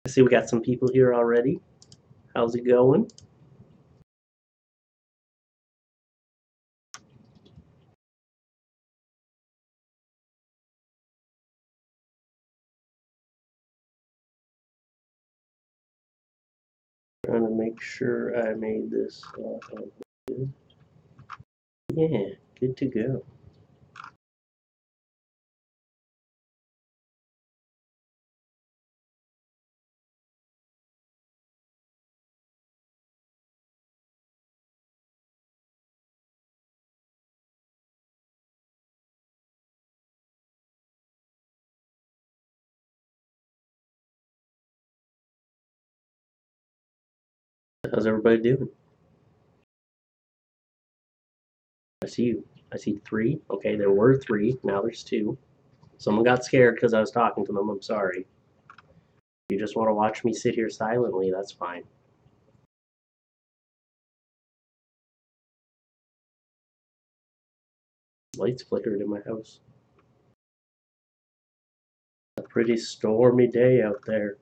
I see we got some people here already. How's it going? Trying to make sure I made this good. Yeah, good to go. How's everybody doing? I see you. I see three. Okay, there were three. Now there's two. Someone got scared because I was talking to them. I'm sorry. If you just want to watch me sit here silently, that's fine. Lights flickered in my house. A pretty stormy day out there.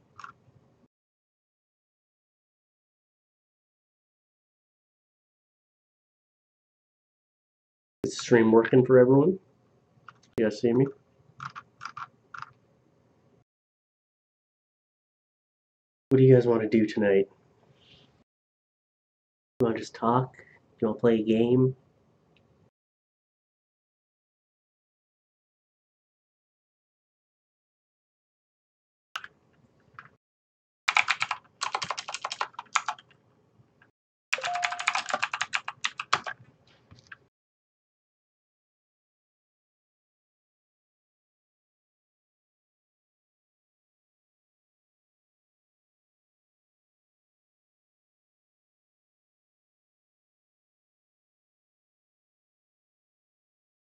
Is the stream working for everyone? You guys see me? What do you guys want to do tonight? You want to just talk? You want to play a game?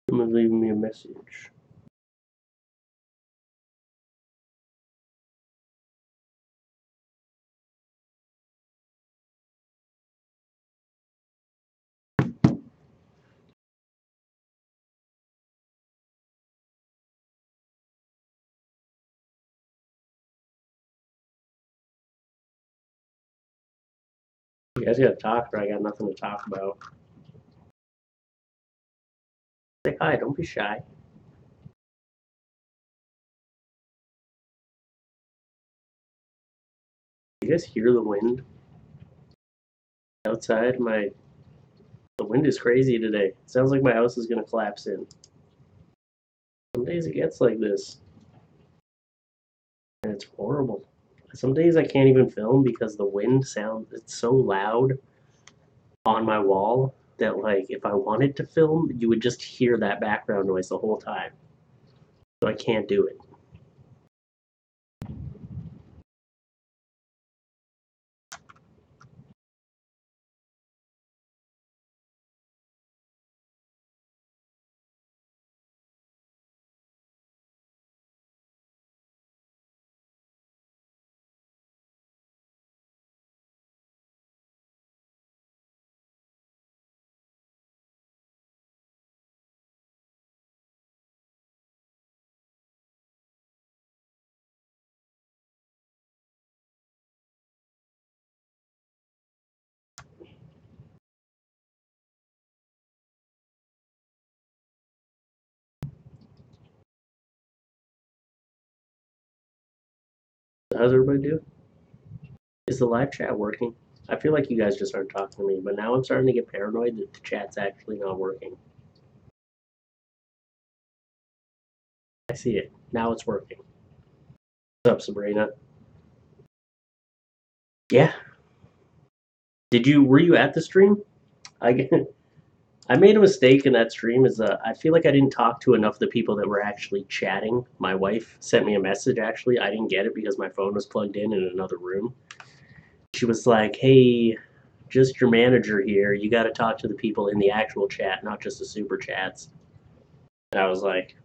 Someone's leaving me a message. You guys gotta talk, or I got nothing to talk about. Say hi, don't be shy. You guys hear the wind outside? The wind is crazy today. It sounds like my house is gonna collapse in. Some days it gets like this, and it's horrible. Some days I can't even film because the wind sounds, it's so loud on my wall that, like, if I wanted to film, you would just hear that background noise the whole time. So I can't do it. How's everybody doing? Is the live chat working? I feel like you guys just aren't talking to me, but now I'm starting to get paranoid that the chat's actually not working. I see it. Now it's working. What's up, Sabrina? Yeah. Were you at the stream? I I made a mistake in that stream. I feel like I didn't talk to enough of the people that were actually chatting. My wife sent me a message, actually. I didn't get it because my phone was plugged in another room. She was like, hey, just your manager here. You got to talk to the people in the actual chat, not just the super chats. And I was like,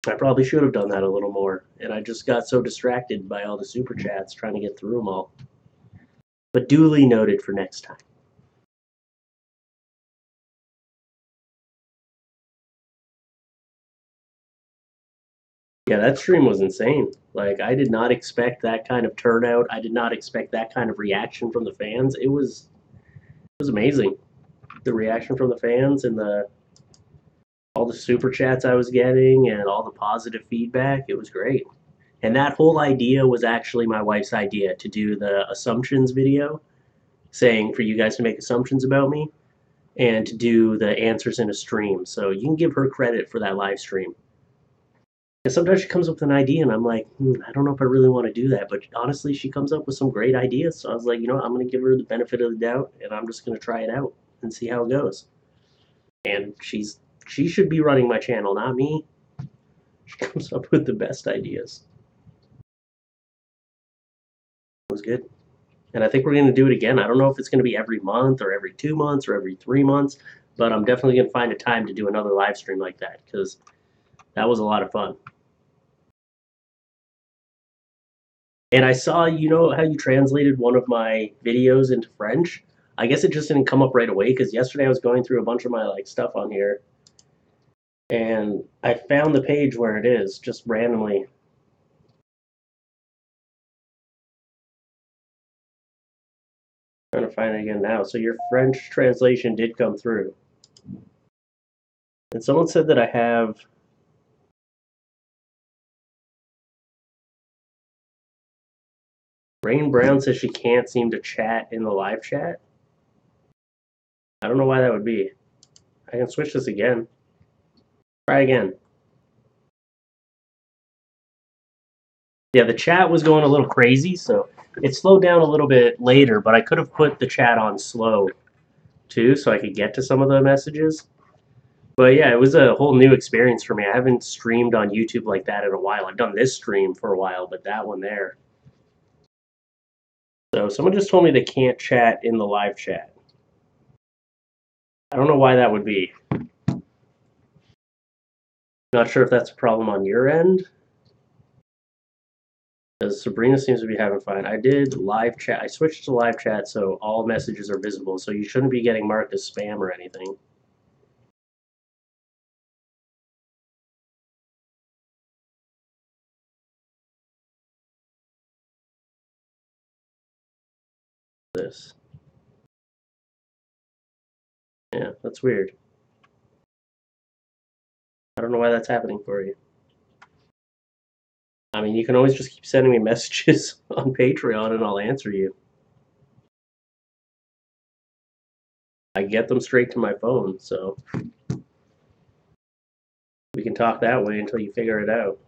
I probably should have done that a little more. And I just got so distracted by all the super chats trying to get through them all. But duly noted for next time. Yeah, that stream was insane. Like, I did not expect that kind of turnout. I did not expect that kind of reaction from the fans. It was amazing. The reaction from the fans and the all the super chats I was getting and all the positive feedback. It was great. And that whole idea was actually my wife's idea to do the assumptions video, saying for you guys to make assumptions about me and to do the answers in a stream. So you can give her credit for that live stream. And sometimes she comes up with an idea, and I'm like, I don't know if I really want to do that. But honestly, she comes up with some great ideas. So I was like, I'm going to give her the benefit of the doubt, and I'm just going to try it out and see how it goes. And she should be running my channel, not me. She comes up with the best ideas. It was good. And I think we're going to do it again. I don't know if it's going to be every month or every 2 months or every 3 months, but I'm definitely going to find a time to do another live stream like that because that was a lot of fun. And I saw, how you translated one of my videos into French? I guess it just didn't come up right away because yesterday I was going through a bunch of my stuff on here and I found the page where it is just randomly. Trying to find it again now. So your French translation did come through. And someone said that I have Rain Brown says she can't seem to chat in the live chat. I don't know why that would be. I can switch this again. Try again. Yeah, the chat was going a little crazy, so it slowed down a little bit later, but I could have put the chat on slow too so I could get to some of the messages. But yeah, it was a whole new experience for me. I haven't streamed on YouTube like that in a while. I've done this stream for a while, but that one there. So someone just told me they can't chat in the live chat. I don't know why that would be. Not sure if that's a problem on your end. Because Sabrina seems to be having fun. I did live chat. I switched to live chat so all messages are visible. So you shouldn't be getting marked as spam or anything. This. Yeah, that's weird. I don't know why that's happening for you. I mean, you can always just keep sending me messages on Patreon and I'll answer you. I get them straight to my phone, so we can talk that way until you figure it out.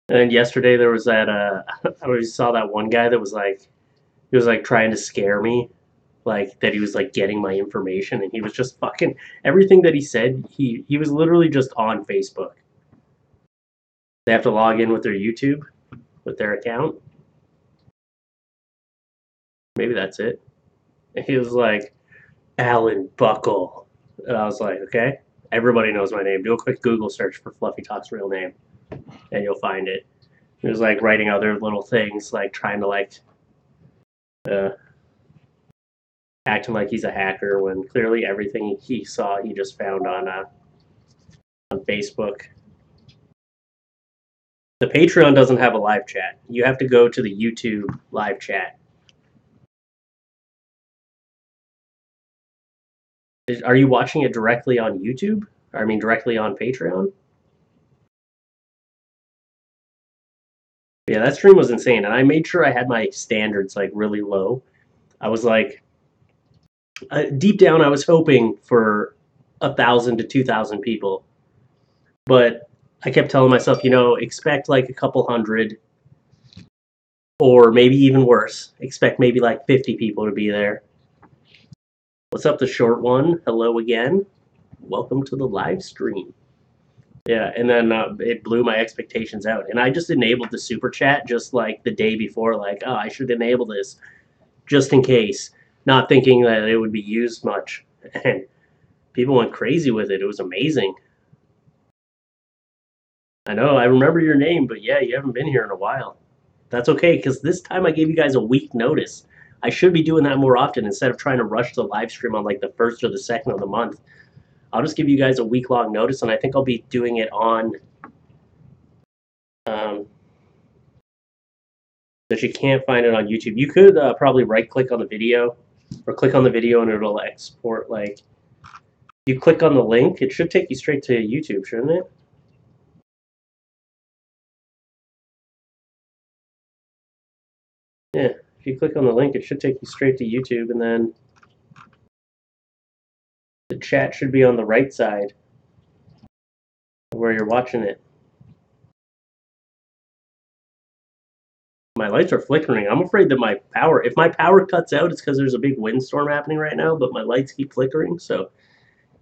And then yesterday there was that I always saw that one guy that was he was trying to scare me, that he was getting my information and he was just fucking everything that he said, he was literally just on Facebook. They have to log in with their YouTube, with their account. Maybe that's it. And he was like, Alan Buckle. And I was like, okay. Everybody knows my name. Do a quick Google search for FLuffeetalks' real name, and you'll find it. He was writing other little things, trying to uh, acting like he's a hacker when clearly everything he saw he just found on Facebook. The Patreon doesn't have a live chat. You have to go to the YouTube live chat. Are you watching it directly on YouTube? I mean, directly on Patreon? Yeah, that stream was insane, and I made sure I had my standards really low. I was deep down, I was hoping for 1,000 to 2,000 people, but I kept telling myself, expect a couple hundred, or maybe even worse, expect maybe 50 people to be there. What's up, the short one? Hello again. Welcome to the live stream. Yeah, and then it blew my expectations out. And I just enabled the super chat just the day before, oh, I should enable this just in case, not thinking that it would be used much. And people went crazy with it. It was amazing. I know, I remember your name, but yeah, you haven't been here in a while. That's okay, because this time I gave you guys a week notice. I should be doing that more often instead of trying to rush the live stream on the first or the second of the month. I'll just give you guys a week-long notice, and I think I'll be doing it on um, that you can't find it on YouTube. You could probably right-click on the video, or click on the video, and it'll export. Like, you click on the link, it should take you straight to YouTube, shouldn't it? Yeah, if you click on the link, it should take you straight to YouTube, and then the chat should be on the right side where you're watching it. My lights are flickering. I'm afraid that my power, if my power cuts out, it's because there's a big windstorm happening right now, but my lights keep flickering. So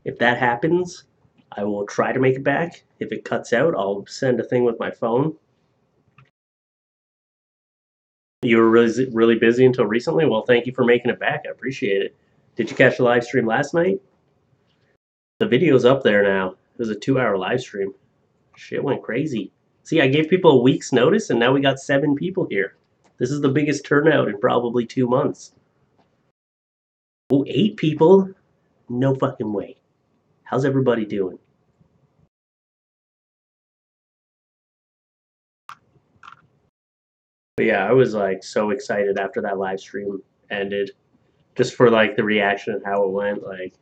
if that happens, I will try to make it back. If it cuts out, I'll send a thing with my phone. You were really busy until recently? Well, thank you for making it back. I appreciate it. Did you catch the live stream last night? The video's up there now. It was a 2-hour live stream. Shit went crazy. See, I gave people a week's notice, and now we got 7 people here. This is the biggest turnout in probably 2 months. Oh, 8 people? No fucking way. How's everybody doing? But yeah, I was like so excited after that live stream ended, just for like the reaction and how it went. Like,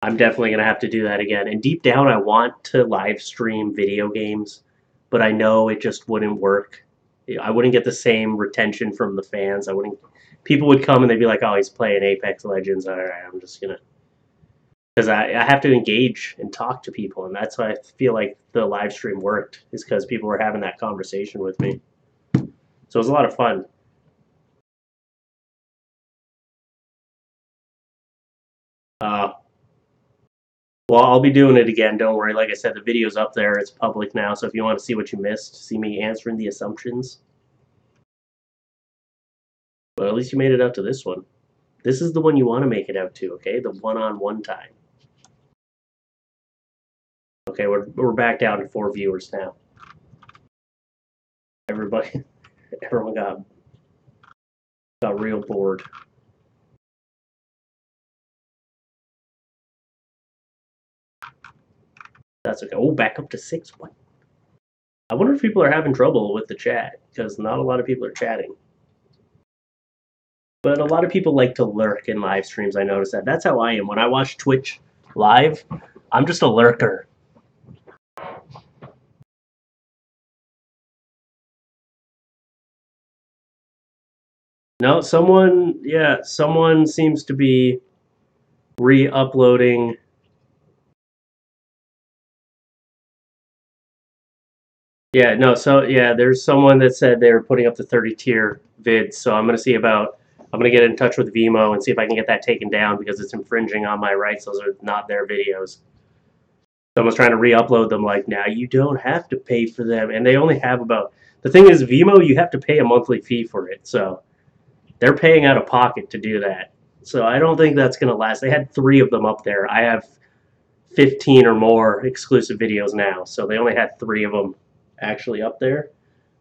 I'm definitely gonna have to do that again. And deep down, I want to live stream video games, but I know it just wouldn't work. I wouldn't get the same retention from the fans. I wouldn't. People would come and they'd be like, "Oh, he's playing Apex Legends." All right, I'm just gonna, because I have to engage and talk to people, and that's why I feel like the live stream worked, is because people were having that conversation with me. So it was a lot of fun. Uh, well, I'll be doing it again. Don't worry. Like I said, the video's up there. It's public now. So if you want to see what you missed, see me answering the assumptions. But at least you made it out to this one. This is the one you want to make it out to, okay? The one-on-one time. Okay, we're back down to 4 viewers now. Everybody, everyone got real bored. That's okay. Oh, back up to 6. What? I wonder if people are having trouble with the chat, because not a lot of people are chatting. But a lot of people like to lurk in live streams. I notice that. That's how I am. When I watch Twitch live, I'm just a lurker. No, someone seems to be re-uploading. Yeah, no, so yeah, there's someone that said they were putting up the 30 tier vids, so I'm gonna get in touch with Vimo and see if I can get that taken down because it's infringing on my rights. Those are not their videos. Someone's trying to re-upload them like, now you don't have to pay for them. And they only have about, the thing is, Vimo, you have to pay a monthly fee for it, so they're paying out of pocket to do that. So I don't think that's gonna last. They had 3 of them up there. I have 15 or more exclusive videos now, so they only had 3 of them actually up there.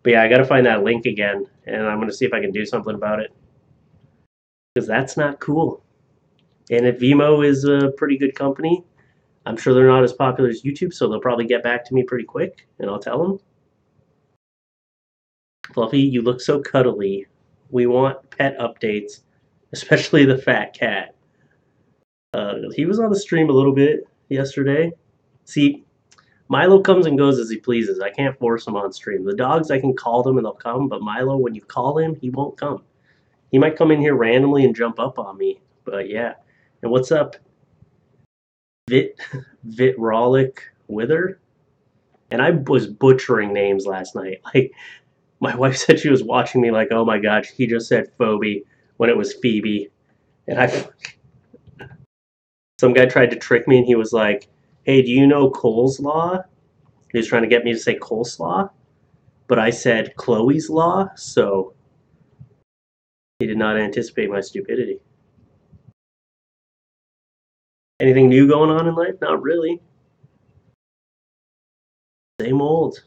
But yeah, I got to find that link again, and I'm going to see if I can do something about it, because that's not cool. And if Vimo is a pretty good company, I'm sure they're not as popular as YouTube, so they'll probably get back to me pretty quick, and I'll tell them. Fluffy, you look so cuddly. We want pet updates, especially the fat cat. He was on the stream a little bit yesterday. See, Milo comes and goes as he pleases. I can't force him on stream. The dogs, I can call them and they'll come, but Milo, when you call him, he won't come. He might come in here randomly and jump up on me, but yeah. And what's up, Vitrolic Wither? And I was butchering names last night. Like, my wife said she was watching me like, oh my god, he just said Phoebe when it was Phoebe. And some guy tried to trick me and he was like, hey, do you know Cole's Law? He was trying to get me to say coleslaw, but I said Chloe's Law, so he did not anticipate my stupidity. Anything new going on in life? Not really. Same old.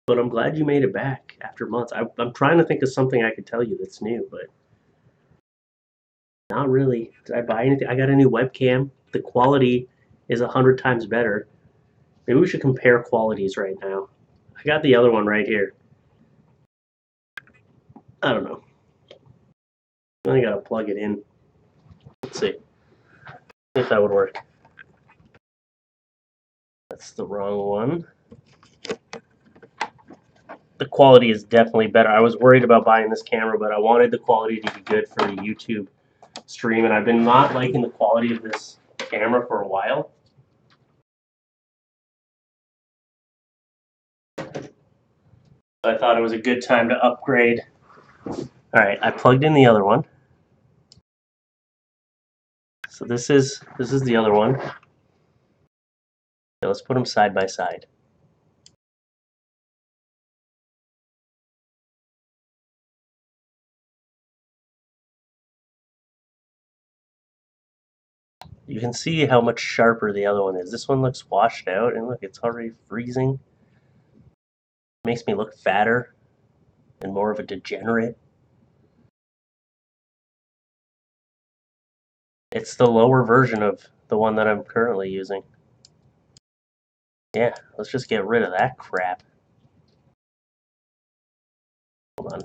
But I'm glad you made it back after months. I'm trying to think of something I could tell you that's new, but Not really. Did I buy anything? I got a new webcam. The quality is 100 times better. Maybe we should compare qualities right now. I got the other one right here. I don't know. I only gotta plug it in. Let's see if that would work. That's the wrong one. The quality is definitely better. I was worried about buying this camera, but I wanted the quality to be good for the YouTube stream, and I've been not liking the quality of this camera for a while. So I thought it was a good time to upgrade. Alright, I plugged in the other one. So this is the other one. Okay, let's put them side by side. You can see how much sharper the other one is. This one looks washed out, and look, it's already freezing. It makes me look fatter and more of a degenerate. It's the lower version of the one that I'm currently using. Yeah, let's just get rid of that crap. Hold on.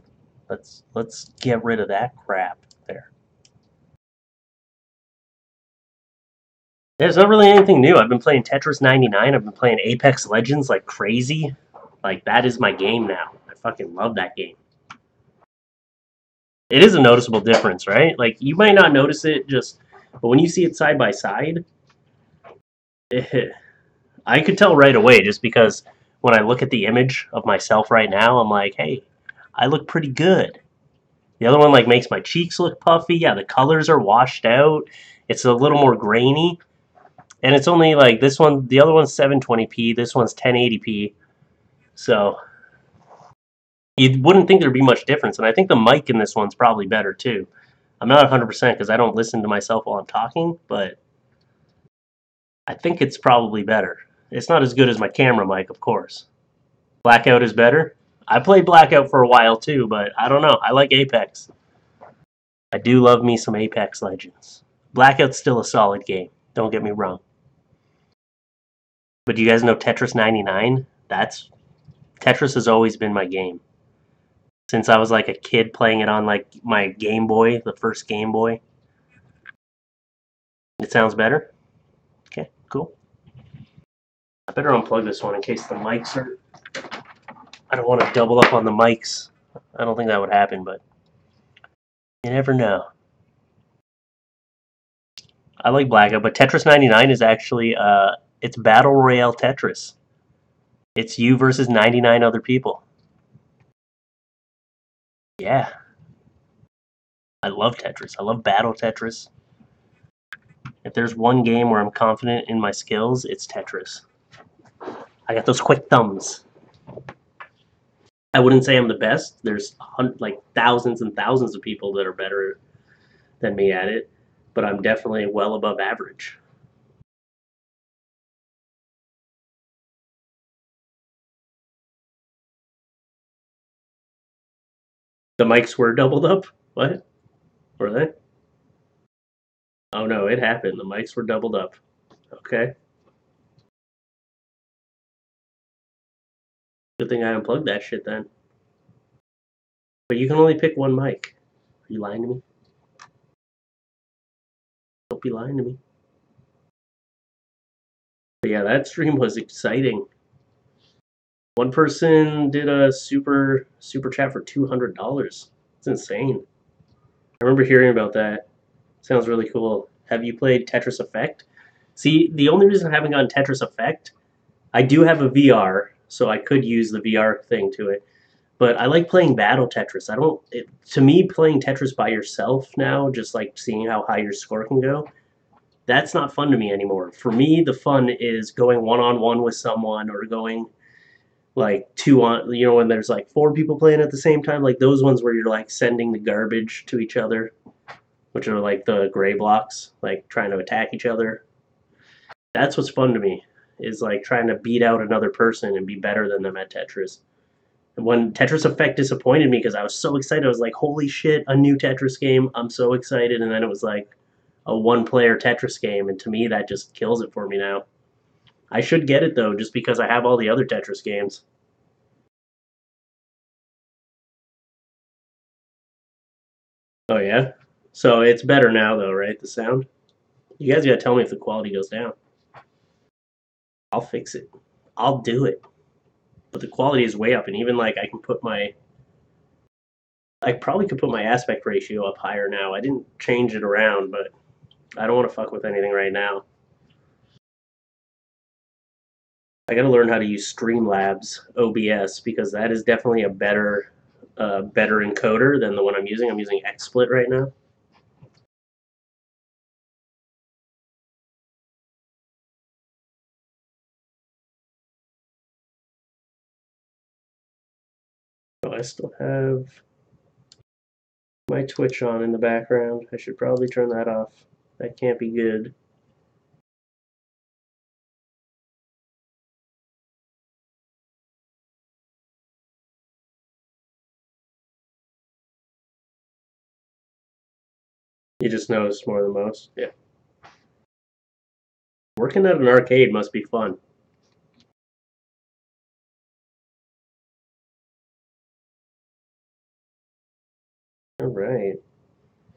Let's get rid of that crap there. There's not really anything new. I've been playing Tetris 99. I've been playing Apex Legends like crazy. Like, that is my game now. I fucking love that game. It is a noticeable difference, right? Like, you might not notice it but when you see it side by side, I could tell right away just because when I look at the image of myself right now, I'm like, hey, I look pretty good. The other one like makes my cheeks look puffy. Yeah, the colors are washed out. It's a little more grainy. And it's only like this one, the other one's 720p, this one's 1080p. So you wouldn't think there'd be much difference. And I think the mic in this one's probably better too. I'm not 100% because I don't listen to myself while I'm talking, but I think it's probably better. It's not as good as my camera mic, of course. Blackout is better. I played Blackout for a while too, but I don't know. I like Apex. I do love me some Apex Legends. Blackout's still a solid game. Don't get me wrong. But do you guys know Tetris 99? Tetris has always been my game. Since I was like a kid playing it on like my Game Boy, the first Game Boy. It sounds better? Okay, cool. I better unplug this one in case the mics are... I don't want to double up on the mics. I don't think that would happen, but you never know. I like Blackout, but Tetris 99 is actually, it's Battle Royale Tetris. It's you versus 99 other people. Yeah. I love Tetris. I love Battle Tetris. If there's one game where I'm confident in my skills, it's Tetris. I got those quick thumbs. I wouldn't say I'm the best. There's like thousands and thousands of people that are better than me at it, but I'm definitely well above average. The mics were doubled up? What? Were they? Oh no, it happened. The mics were doubled up. Okay. Good thing I unplugged that shit then. But you can only pick one mic. Are you lying to me? Don't be lying to me. But yeah, that stream was exciting. One person did a super chat for $200. It's insane. I remember hearing about that. Sounds really cool. Have you played Tetris Effect? See, the only reason I haven't gotten Tetris Effect, I do have a VR, so I could use the VR thing to it. But I like playing Battle Tetris. To me, playing Tetris by yourself now, just like seeing how high your score can go, that's not fun to me anymore. For me, the fun is going one-on-one with someone or going like two on, when there's like four people playing at the same time, like those ones where you're like sending the garbage to each other, which are like the gray blocks, like trying to attack each other. That's what's fun to me, is like trying to beat out another person and be better than them at Tetris. When Tetris Effect disappointed me because I was so excited. I was like, holy shit, a new Tetris game. I'm so excited. And then it was like a one player Tetris game. And to me, that just kills it for me now. I should get it though, just because I have all the other Tetris games. Oh, yeah? So it's better now though, right? The sound? You guys gotta tell me if the quality goes down. I'll fix it. I'll do it. But the quality is way up. And even like I probably could put my aspect ratio up higher now. I didn't change it around, but I don't want to fuck with anything right now. I got to learn how to use Streamlabs OBS because that is definitely a better encoder than the one I'm using. I'm using XSplit right now. Oh, I still have my Twitch on in the background. I should probably turn that off. That can't be good. You just noticed more than most. Yeah. Working at an arcade must be fun. All right.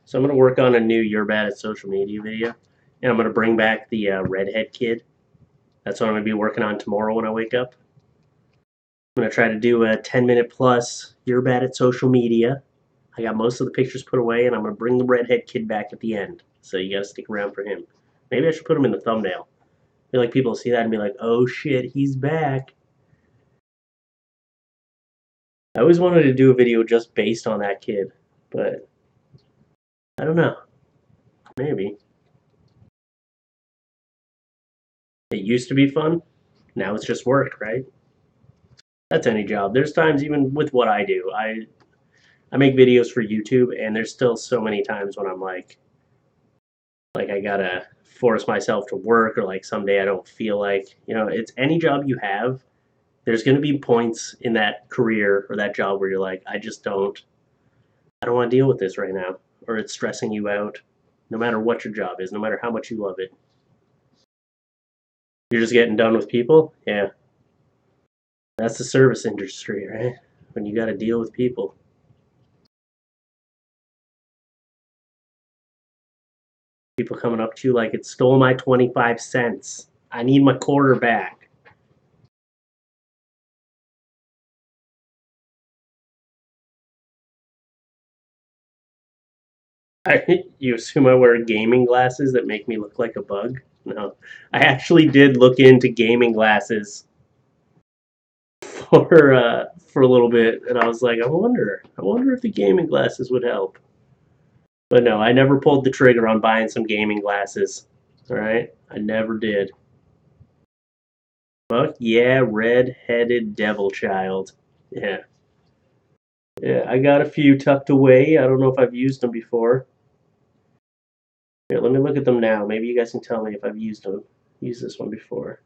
So I'm going to work on a new You're Bad at Social Media video. And I'm going to bring back the redhead kid. That's what I'm going to be working on tomorrow when I wake up. I'm going to try to do a 10-minute plus You're Bad at Social Media. I got most of the pictures put away, and I'm going to bring the redhead kid back at the end. So you got to stick around for him. Maybe I should put him in the thumbnail. I feel like people see that and be like, oh shit, he's back. I always wanted to do a video just based on that kid, but I don't know. Maybe. It used to be fun. Now it's just work, right? That's any job. There's times even with what I do. I make videos for YouTube and there's still so many times when I'm like I gotta force myself to work or like someday I don't feel like, it's any job you have, there's gonna be points in that career or that job where you're like, I don't want to deal with this right now. Or it's stressing you out, no matter what your job is, no matter how much you love it. You're just getting done with people? Yeah. That's the service industry, right? When you gotta deal with people. People coming up to you like it stole my 25 cents. I need my quarter back. You assume I wear gaming glasses that make me look like a bug? No. I actually did look into gaming glasses for a little bit, and I was like, I wonder if the gaming glasses would help. But no, I never pulled the trigger on buying some gaming glasses. All right, I never did. Fuck yeah, red-headed devil child. Yeah, yeah. I got a few tucked away. I don't know if I've used them before. Here, let me look at them now. Maybe you guys can tell me if I've used this one before.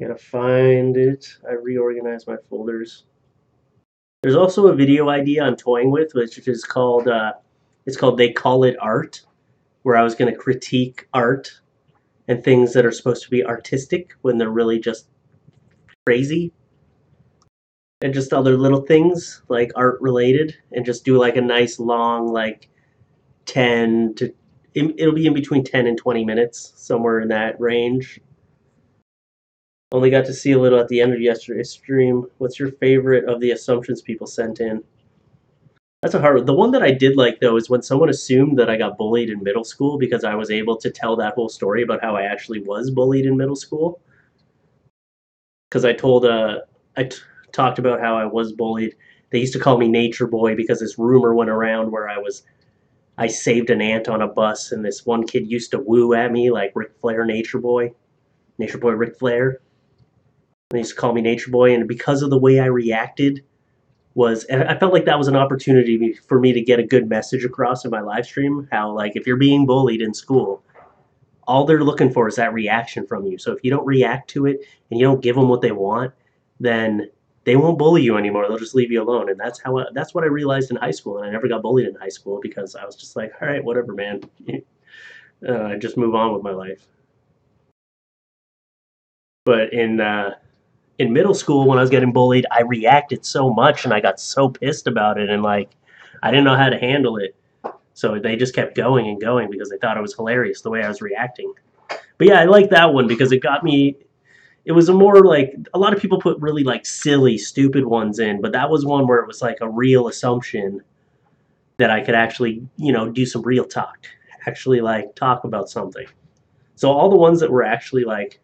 Gotta find it. I reorganized my folders. There's also a video idea I'm toying with, which is called They Call It Art, where I was gonna critique art and things that are supposed to be artistic when they're really just crazy and just other little things like art related and just do like a nice long like 10 to it'll be in between 10 and 20 minutes somewhere in that range. Only got to see a little at the end of yesterday's stream. What's your favorite of the assumptions people sent in? That's a hard one. The one that I did like though is when someone assumed that I got bullied in middle school because I was able to tell that whole story about how I actually was bullied in middle school. Because talked about how I was bullied. They used to call me Nature Boy because this rumor went around where I saved an ant on a bus, and this one kid used to woo at me like Ric Flair, Nature Boy Ric Flair. They used to call me Nature Boy, and because of the way I reacted, and I felt like that was an opportunity for me to get a good message across in my live stream. How like if you're being bullied in school, all they're looking for is that reaction from you. So if you don't react to it and you don't give them what they want, then they won't bully you anymore. They'll just leave you alone. And that's what I realized in high school. And I never got bullied in high school because I was just like, all right, whatever, man. I just move on with my life. But in middle school, when I was getting bullied, I reacted so much and I got so pissed about it, and like I didn't know how to handle it. So they just kept going and going because they thought it was hilarious the way I was reacting. But yeah, I like that one because it got me. It was a more like a lot of people put really like silly, stupid ones in, but that was one where it was like a real assumption that I could actually, do some real talk, actually like talk about something. So all the ones that were actually like,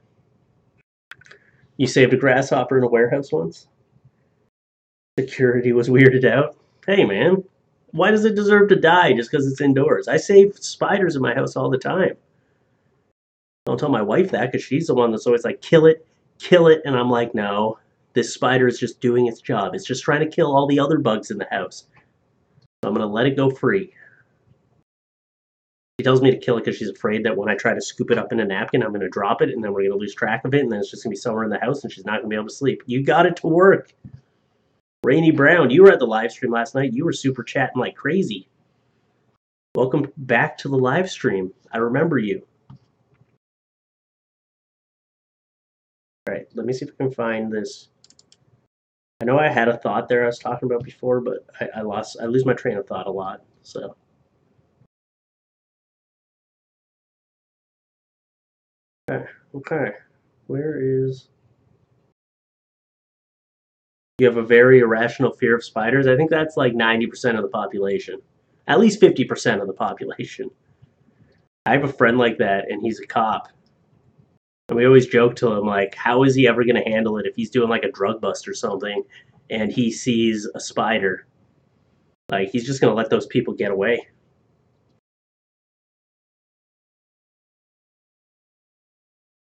you saved a grasshopper in a warehouse once. Security was weirded out. Hey man, why does it deserve to die just because it's indoors? I save spiders in my house all the time. Don't tell my wife that because she's the one that's always like, kill it. And I'm like, no, this spider is just doing its job. It's just trying to kill all the other bugs in the house. So I'm going to let it go free. She tells me to kill it because she's afraid that when I try to scoop it up in a napkin, I'm going to drop it and then we're going to lose track of it and then it's just going to be somewhere in the house and she's not going to be able to sleep. You got it to work. Rainy Brown, you were at the live stream last night. You were super chatting like crazy. Welcome back to the live stream. I remember you. All right, let me see if I can find this. I know I had a thought there I was talking about before, but I lose my train of thought a lot. So, okay. Where is. You have a very irrational fear of spiders? I think that's like 90% of the population. At least 50% of the population. I have a friend like that, and he's a cop. And we always joke to him, like, how is he ever going to handle it if he's doing like a drug bust or something and he sees a spider? Like, he's just going to let those people get away.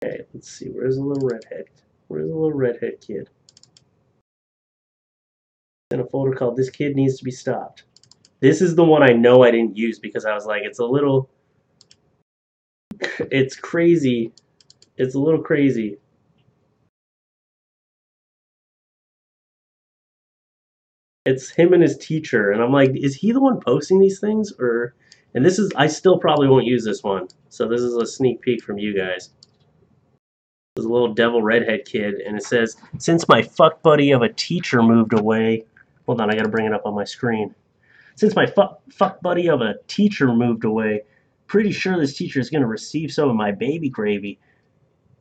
Okay, let's see. Where's the little redhead? Where's the little redhead kid? In a folder called "This Kid Needs to Be Stopped." This is the one I know I didn't use because I was like, it's a little, it's crazy. It's a little crazy. It's him and his teacher, and I'm like, is he the one posting these things, or? And this is, I still probably won't use this one. So this is a sneak peek from you guys. There's a little devil redhead kid, and it says, "Since my fuck buddy of a teacher moved away." Hold on, I gotta bring it up on my screen. "Since my fuck buddy of a teacher moved away, pretty sure this teacher is gonna receive some of my baby gravy.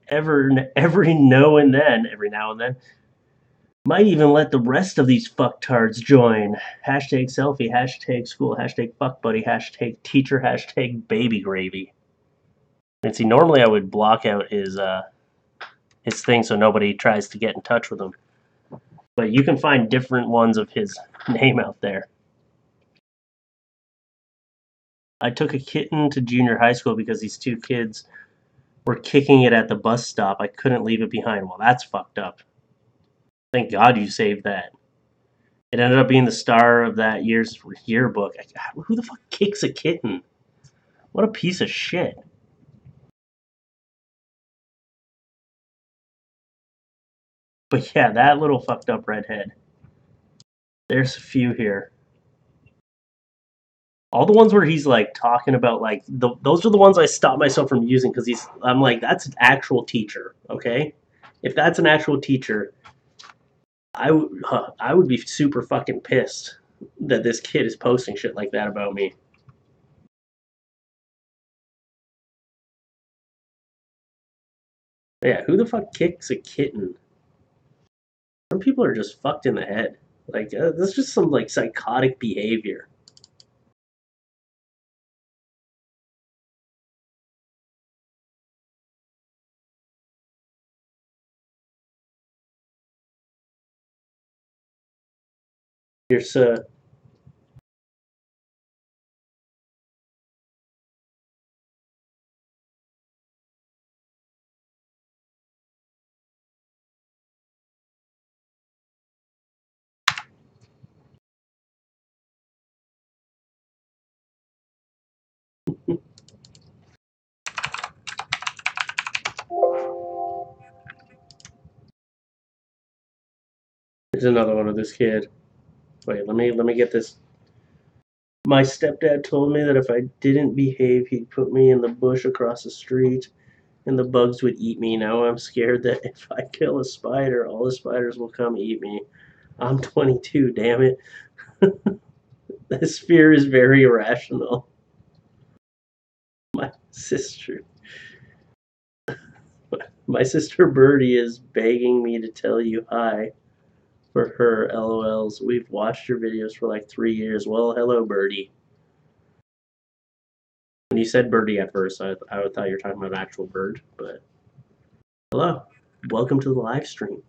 Every now and then. Might even let the rest of these fucktards join. Hashtag selfie, hashtag school, hashtag fuck buddy, hashtag teacher, hashtag baby gravy." And see, normally I would block out his thing so nobody tries to get in touch with him. But you can find different ones of his name out there. I took a kitten to junior high school because these two kids were kicking it at the bus stop. I couldn't leave it behind. Well, that's fucked up. Thank God you saved that. It ended up being the star of that year's yearbook. Who the fuck kicks a kitten? What a piece of shit. But yeah, that little fucked up redhead. There's a few here. All the ones where he's like talking about like those are the ones I stop myself from using because I'm like, that's an actual teacher, okay? If that's an actual teacher, I would be super fucking pissed that this kid is posting shit like that about me. Yeah, who the fuck kicks a kitten? Some people are just fucked in the head. Like that's just some like psychotic behavior. Here's There's another one of this kid. Wait, let me get this. My stepdad told me that if I didn't behave, he'd put me in the bush across the street and the bugs would eat me. Now I'm scared that if I kill a spider, all the spiders will come eat me. I'm 22, damn it. This fear is very irrational. My sister, my sister Birdie is begging me to tell you hi for her LOLs. We've watched your videos for like 3 years. Well, hello, Birdie. When you said birdie at first, I thought you were talking about an actual bird, but hello. Welcome to the live stream.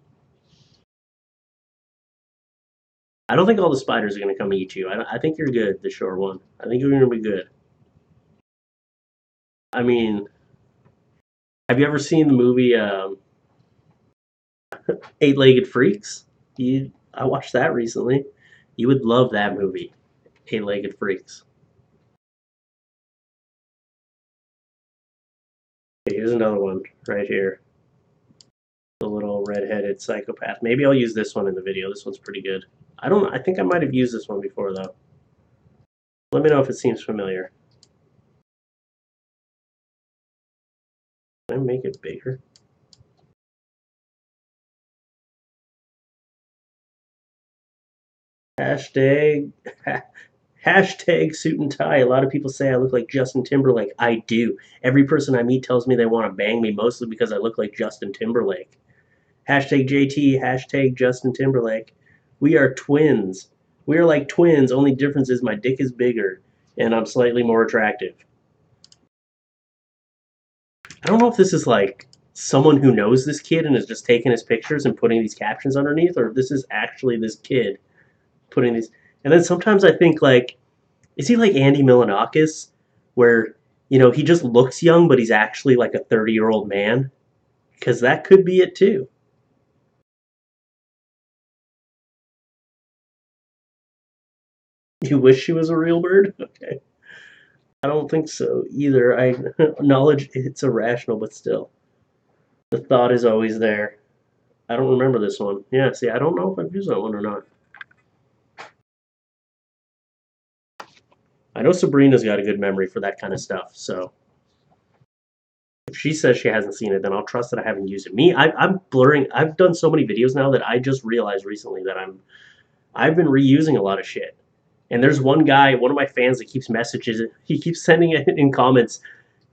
I don't think all the spiders are going to come eat you. I think you're good, the short one. I think you're going to be good. I mean, have you ever seen the movie Eight-Legged Freaks? I watched that recently. You would love that movie, Eight-Legged Freaks. Okay, here's another one right here. The little red-headed psychopath. Maybe I'll use this one in the video. This one's pretty good. I don't know. I think I might have used this one before, though. Let me know if it seems familiar. Can I make it bigger? Hashtag hashtag suit and tie. A lot of people say I look like Justin Timberlake. I do. Every person I meet tells me they want to bang me, mostly because I look like Justin Timberlake. Hashtag JT, hashtag Justin Timberlake. We are twins. We are like twins. Only difference is my dick is bigger and I'm slightly more attractive. I don't know if this is like someone who knows this kid and is just taking his pictures and putting these captions underneath, or if this is actually this kid putting these. And then sometimes I think like, is he like Andy Milonakis, where he just looks young, but he's actually like a 30-year-old man? Because that could be it too. You wish she was a real bird? Okay. I don't think so either. I acknowledge it's irrational, but still, the thought is always there. I don't remember this one. Yeah, see, I don't know if I've used that one or not. I know Sabrina's got a good memory for that kind of stuff, so if she says she hasn't seen it, then I'll trust that I haven't used it. I'm blurring. I've done so many videos now that I just realized recently that I've been reusing a lot of shit. And there's one guy, one of my fans that keeps messages. He keeps sending it in comments,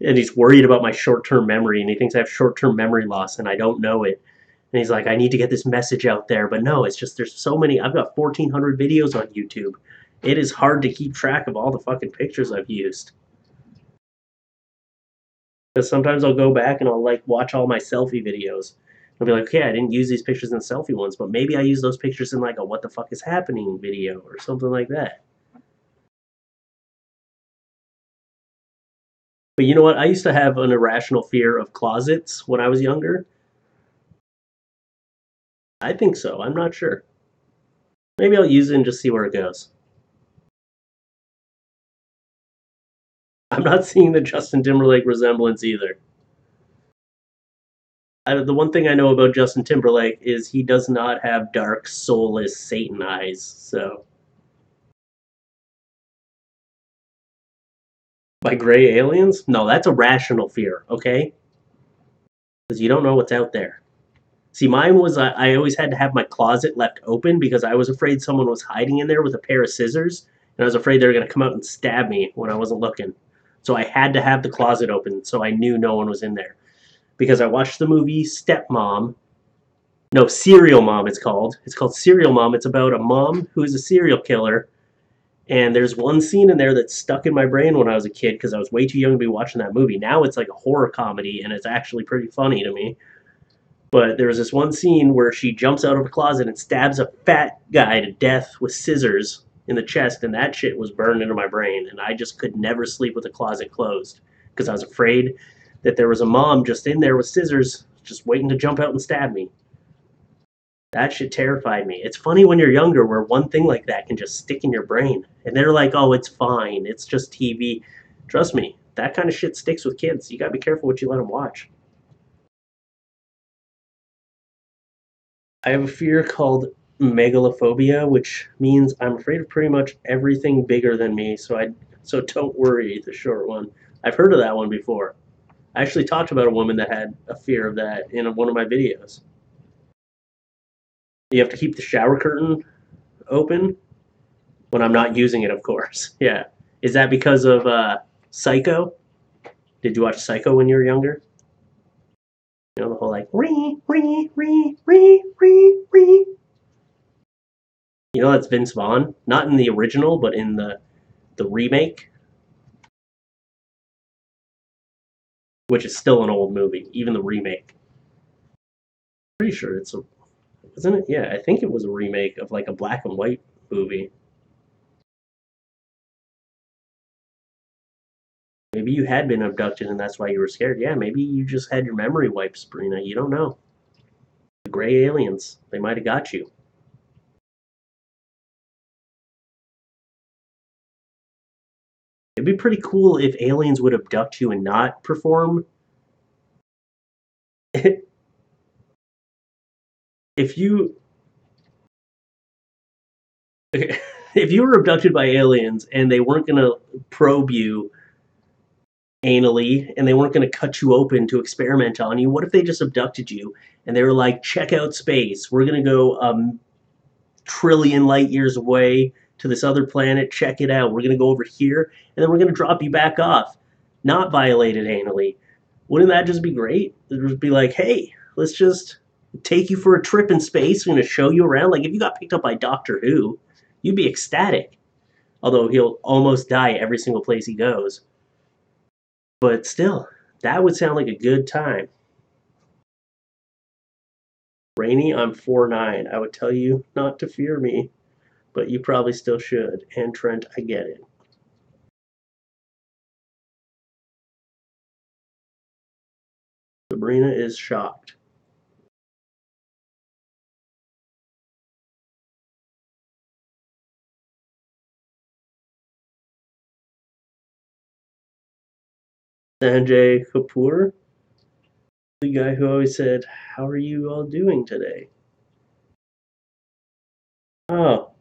and he's worried about my short-term memory, and he thinks I have short-term memory loss, and I don't know it. And he's like, I need to get this message out there, but no, it's just there's so many. I've got 1,400 videos on YouTube. It is hard to keep track of all the fucking pictures I've used. Because sometimes I'll go back and I'll like watch all my selfie videos. I'll be like, okay, I didn't use these pictures in selfie ones, but maybe I use those pictures in like a what the fuck is happening video or something like that. But you know what? I used to have an irrational fear of closets when I was younger. I think so. I'm not sure. Maybe I'll use it and just see where it goes. I'm not seeing the Justin Timberlake resemblance either. The one thing I know about Justin Timberlake is he does not have dark, soulless Satan eyes. So, by gray aliens? No, that's a rational fear, okay? Because you don't know what's out there. See, mine was I always had to have my closet left open because I was afraid someone was hiding in there with a pair of scissors, and I was afraid they were going to come out and stab me when I wasn't looking. So I had to have the closet open so I knew no one was in there. Because I watched the movie Stepmom. No, Serial Mom it's called. It's called Serial Mom. It's about a mom who is a serial killer. And there's one scene in there that stuck in my brain when I was a kid because I was way too young to be watching that movie. Now it's like a horror comedy and it's actually pretty funny to me. But there was this one scene where she jumps out of a closet and stabs a fat guy to death with scissors in the chest, and that shit was burned into my brain. And I just could never sleep with the closet closed because I was afraid that there was a mom just in there with scissors, just waiting to jump out and stab me. That shit terrified me. It's funny when you're younger where one thing like that can just stick in your brain. And they're like, oh, it's fine. It's just TV. Trust me, that kind of shit sticks with kids. You gotta be careful what you let them watch. I have a fear called megalophobia, which means I'm afraid of pretty much everything bigger than me. So don't worry, the short one. I've heard of that one before. I actually talked about a woman that had a fear of that in one of my videos. You have to keep the shower curtain open when I'm not using it, of course. Yeah. Is that because of Psycho? Did you watch Psycho when you were younger? You know, the whole like, ree, ree, ree, ree, ree, ree. You know, that's Vince Vaughn. Not in the original, but in the remake, which is still an old movie, even the remake. Pretty sure it's a, isn't it? Yeah, I think it was a remake of like a black and white movie. Maybe you had been abducted and that's why you were scared. Yeah, maybe you just had your memory wiped, Sabrina. You don't know. The gray aliens, they might have got you. It'd be pretty cool if aliens would abduct you and not perform. If you if you were abducted by aliens and they weren't gonna probe you anally and they weren't gonna cut you open to experiment on you, what if they just abducted you and they were like, check out space. We're gonna go trillion light years away to this other planet. Check it out. We're going to go over here, and then we're going to drop you back off. Not violated anally. Wouldn't that just be great? It would be like, hey, let's just take you for a trip in space. We're going to show you around. Like if you got picked up by Doctor Who, you'd be ecstatic. Although he'll almost die every single place he goes. But still, that would sound like a good time. Rainy, I'm 4'9". I would tell you not to fear me, but you probably still should. And Trent, I get it. Sabrina is shocked. Sanjay Kapoor, the guy who always said, "How are you all doing today?" Oh,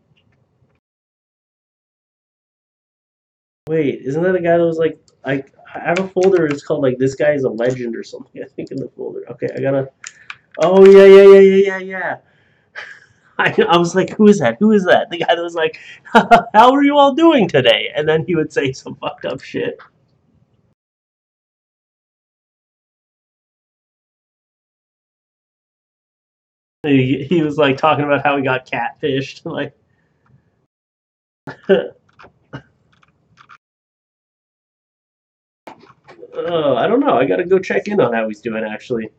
wait, isn't that the guy that was like, I have a folder. It's called like "This Guy Is a Legend" or something. I think in the folder. Okay, I gotta. Oh yeah, yeah, yeah, yeah, yeah, yeah. I was like, who is that? Who is that? The guy that was like, "How are you all doing today?" And then he would say some fucked up shit. He was like talking about how he got catfished. Like, oh, I don't know. I gotta go check in on how he's doing actually.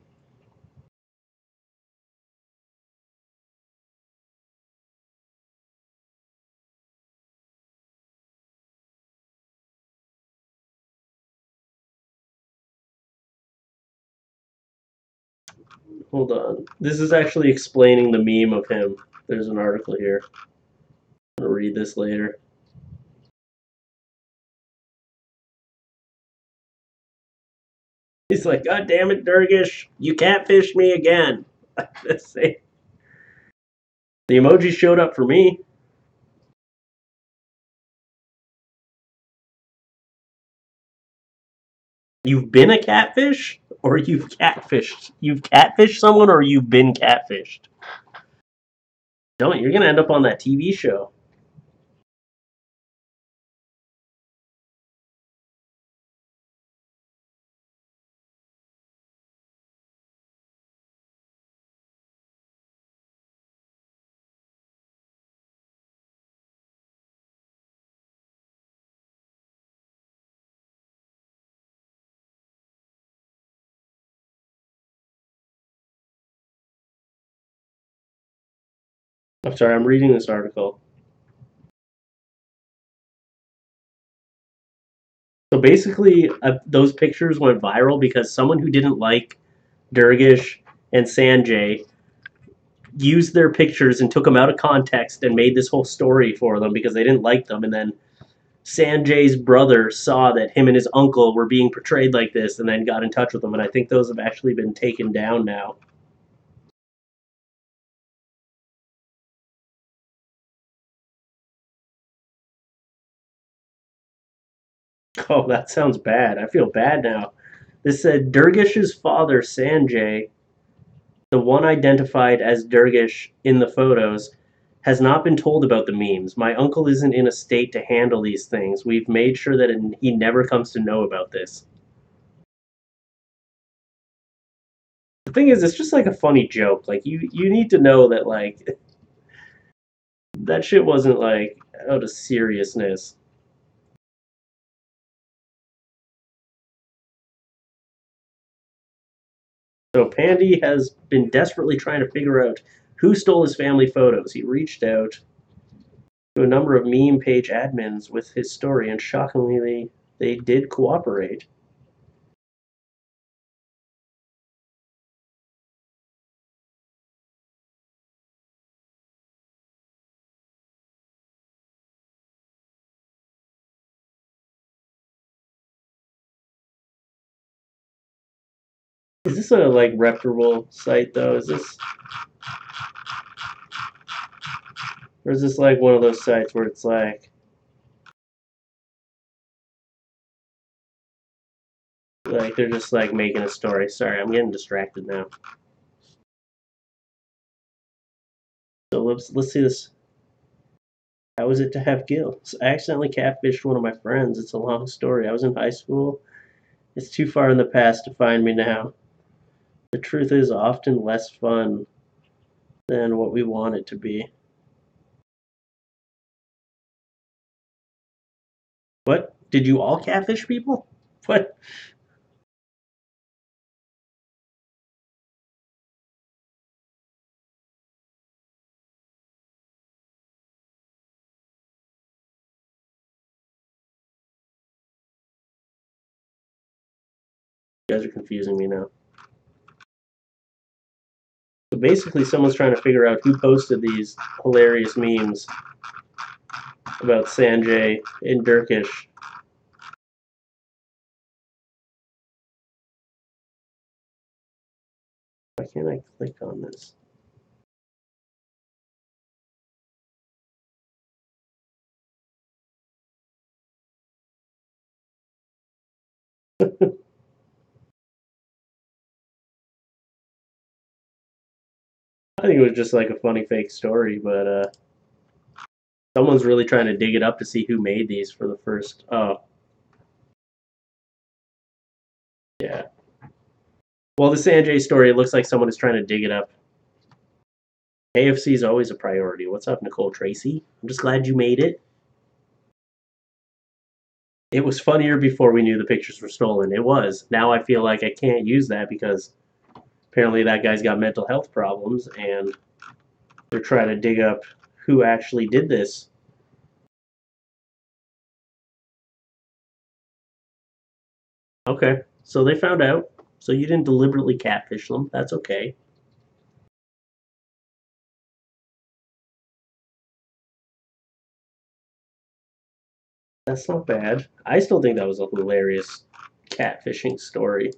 Hold on. This is actually explaining the meme of him. There's an article here. I'm gonna read this later. He's like, God damn it, Durgish, you can't fish me again. The emoji showed up for me. You've been a catfish? Or you've catfished? You've catfished someone or you've been catfished? Don't, you're gonna end up on that TV show. I'm sorry, I'm reading this article. So basically, those pictures went viral because someone who didn't like Durgish and Sanjay used their pictures and took them out of context and made this whole story for them because they didn't like them. And then Sanjay's brother saw that him and his uncle were being portrayed like this and then got in touch with them. And I think those have actually been taken down now. Oh, that sounds bad. I feel bad now. This said Durgish's father, Sanjay, the one identified as Durgish in the photos, has not been told about the memes. My uncle isn't in a state to handle these things. We've made sure that he never comes to know about this. The thing is, it's just like a funny joke. Like you need to know that like that shit wasn't like out of seriousness. So Pandy has been desperately trying to figure out who stole his family photos. He reached out to a number of meme page admins with his story, and shockingly, they did cooperate. Is this a like reputable site though? Is this or is this like one of those sites where it's like they're just like making a story? Sorry, I'm getting distracted now. So let's see this. How is it to have guilt? I accidentally catfished one of my friends. It's a long story. I was in high school. It's too far in the past to find me now. The truth is often less fun than what we want it to be. What? Did you all catfish people? What? You guys are confusing me now. So basically, someone's trying to figure out who posted these hilarious memes about Sanjay in Turkish. Why can't I click on this? I think it was just like a funny fake story, but someone's really trying to dig it up to see who made these for the first. Oh, yeah. Well, the Sanjay story, it looks like someone is trying to dig it up. AFC is always a priority. What's up, Nicole Tracy? I'm just glad you made it. It was funnier before we knew the pictures were stolen. It was. Now I feel like I can't use that because apparently that guy's got mental health problems and they're trying to dig up who actually did this. Okay, so they found out. So you didn't deliberately catfish them. That's okay. That's not bad. I still think that was a hilarious catfishing story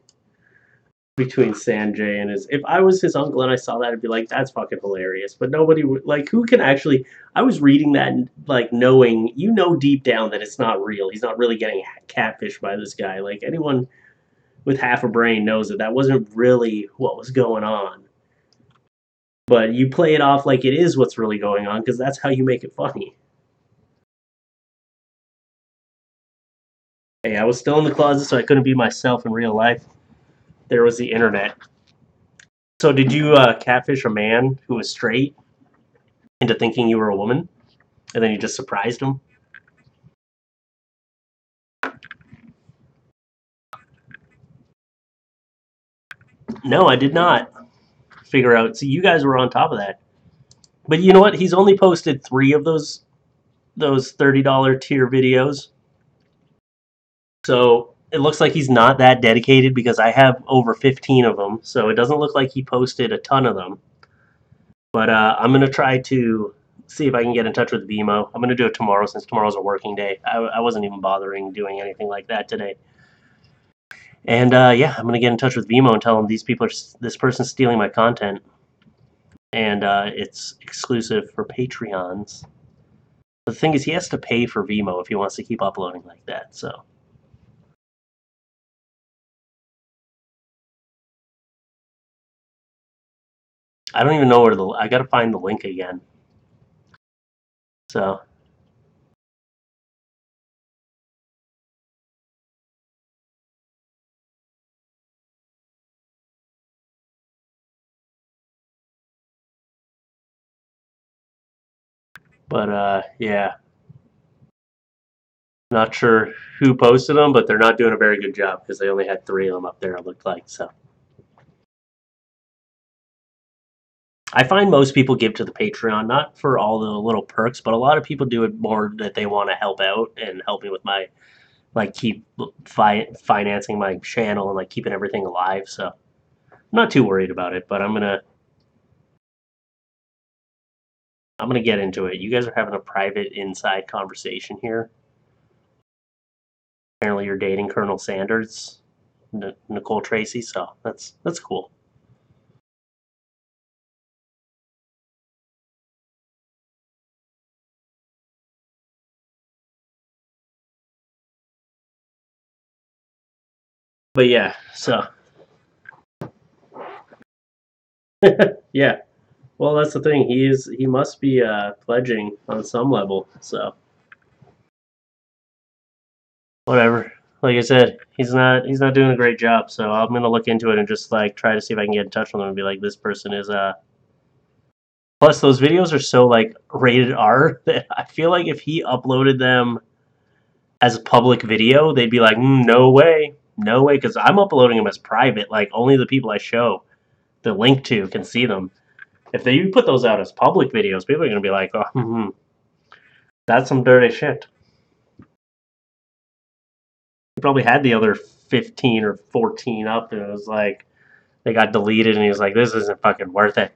between Sanjay and his. If I was his uncle and I saw that, I'd be like, "That's fucking hilarious." But nobody would like. Who can actually? I was reading that, and, like knowing, deep down that it's not real. He's not really getting catfished by this guy. Like anyone with half a brain knows that that wasn't really what was going on. But you play it off like it is what's really going on because that's how you make it funny. Hey, I was still in the closet, so I couldn't be myself in real life. There was the internet. So, did you catfish a man who was straight into thinking you were a woman, and then you just surprised him? No, I did not figure out. See, you guys were on top of that. But you know what? He's only posted 3 of those $30 tier videos. So it looks like he's not that dedicated because I have over 15 of them. So it doesn't look like he posted a ton of them. But I'm gonna try to see if I can get in touch with Vimo. I'm gonna do it tomorrow since tomorrow's a working day. I wasn't even bothering doing anything like that today. And yeah, I'm gonna get in touch with Vimo and tell him this person's stealing my content, and it's exclusive for Patreons. The thing is, he has to pay for Vimo if he wants to keep uploading like that. So I don't even know where I gotta find the link again. So, but yeah, not sure who posted them, but they're not doing a very good job because they only had three of them up there. It looked like so. I find most people give to the Patreon not for all the little perks, but a lot of people do it more that they want to help out and help me with my like keep financing my channel and like keeping everything alive. So I'm not too worried about it, but I'm gonna get into it. You guys are having a private inside conversation here. Apparently, you're dating Colonel Sanders, Nicole Tracy. So that's cool. But yeah, so yeah. Well, that's the thing. He must be pledging on some level. So whatever. Like I said, he's not doing a great job. So I'm gonna look into it and just like try to see if I can get in touch with him and be like, this person is. Plus, those videos are so like rated R that I feel like if he uploaded them as a public video, they'd be like, no way, no way, because I'm uploading them as private. Like only the people I show the link to can see them. If they put those out as public videos, people are gonna be like, oh, that's some dirty shit. He probably had the other 15 or 14 up, and it was like they got deleted, and he was like, this isn't fucking worth it.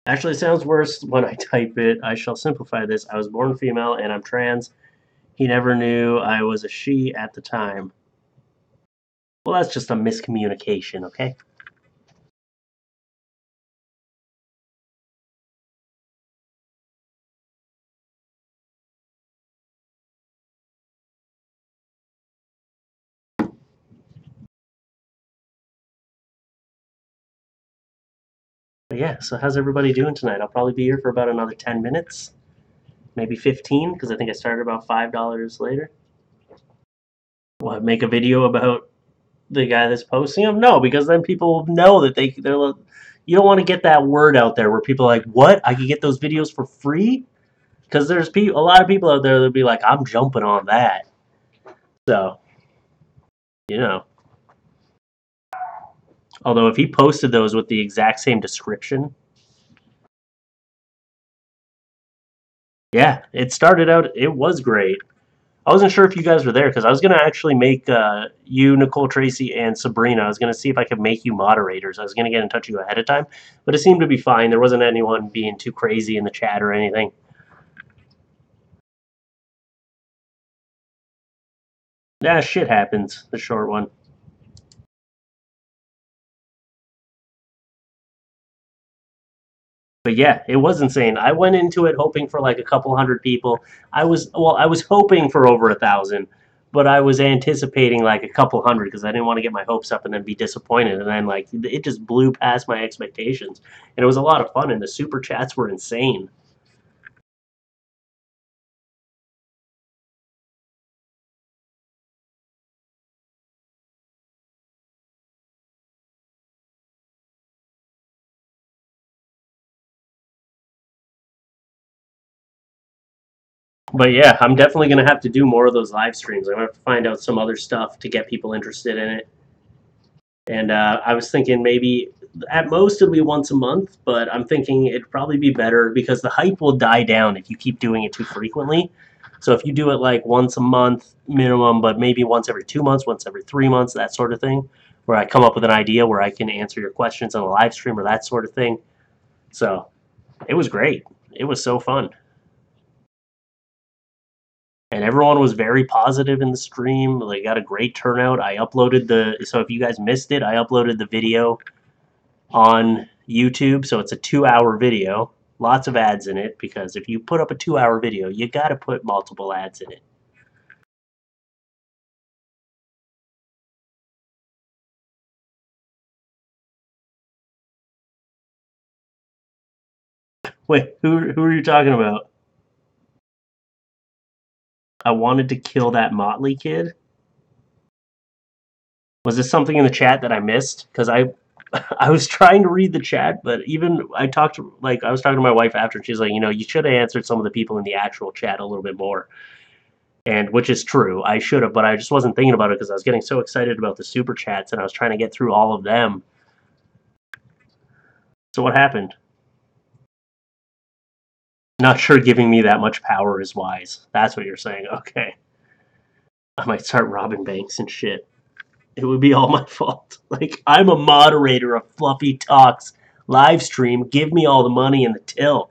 Actually, it sounds worse when I type it. I shall simplify this. I was born female and I'm trans. He never knew I was a she at the time. Well, that's just a miscommunication, okay? But yeah, so how's everybody doing tonight? I'll probably be here for about another 10 minutes, maybe 15, because I think I started about $5 later. What, make a video about the guy that's posting them? No, because then people know that they're. You don't want to get that word out there where people are like, what? I can get those videos for free? Because there's a lot of people out there that'll be like, I'm jumping on that. So, you know. Although if he posted those with the exact same description, yeah, it started out. It was great. I wasn't sure if you guys were there because I was gonna actually make you, Nicole Tracy, and Sabrina. I was gonna see if I could make you moderators. I was gonna get in touch with you ahead of time, but it seemed to be fine. There wasn't anyone being too crazy in the chat or anything. Yeah, shit happens. The short one. But yeah, it was insane. I went into it hoping for like a couple hundred people. I was hoping for over 1,000, but I was anticipating like a couple hundred because I didn't want to get my hopes up and then be disappointed. And then like it just blew past my expectations, and it was a lot of fun. And the super chats were insane. But yeah, I'm definitely gonna have to do more of those live streams. I'm gonna have to find out some other stuff to get people interested in it. And I was thinking maybe at most it'll be once a month, but I'm thinking it'd probably be better because the hype will die down if you keep doing it too frequently. So if you do it like once a month minimum, but maybe once every 2 months, once every 3 months, that sort of thing, where I come up with an idea where I can answer your questions on a live stream or that sort of thing. So it was great. It was so fun. And everyone was very positive in the stream. They got a great turnout. I uploaded so if you guys missed it, I uploaded the video on YouTube, so it's a 2 hour video. Lots of ads in it because if you put up a 2 hour video, you got to put multiple ads in it. Wait, who are you talking about? I wanted to kill that Motley kid. Was this something in the chat that I missed? Because I was trying to read the chat, but even I was talking to my wife after, and she's like, you should have answered some of the people in the actual chat a little bit more, and which is true, I should have, but I just wasn't thinking about it because I was getting so excited about the super chats, and I was trying to get through all of them. So what happened? Not sure giving me that much power is wise. That's what you're saying. Okay, I might start robbing banks and shit. It would be all my fault. Like, I'm a moderator of Fluffy Talks live stream. Give me all the money in the till.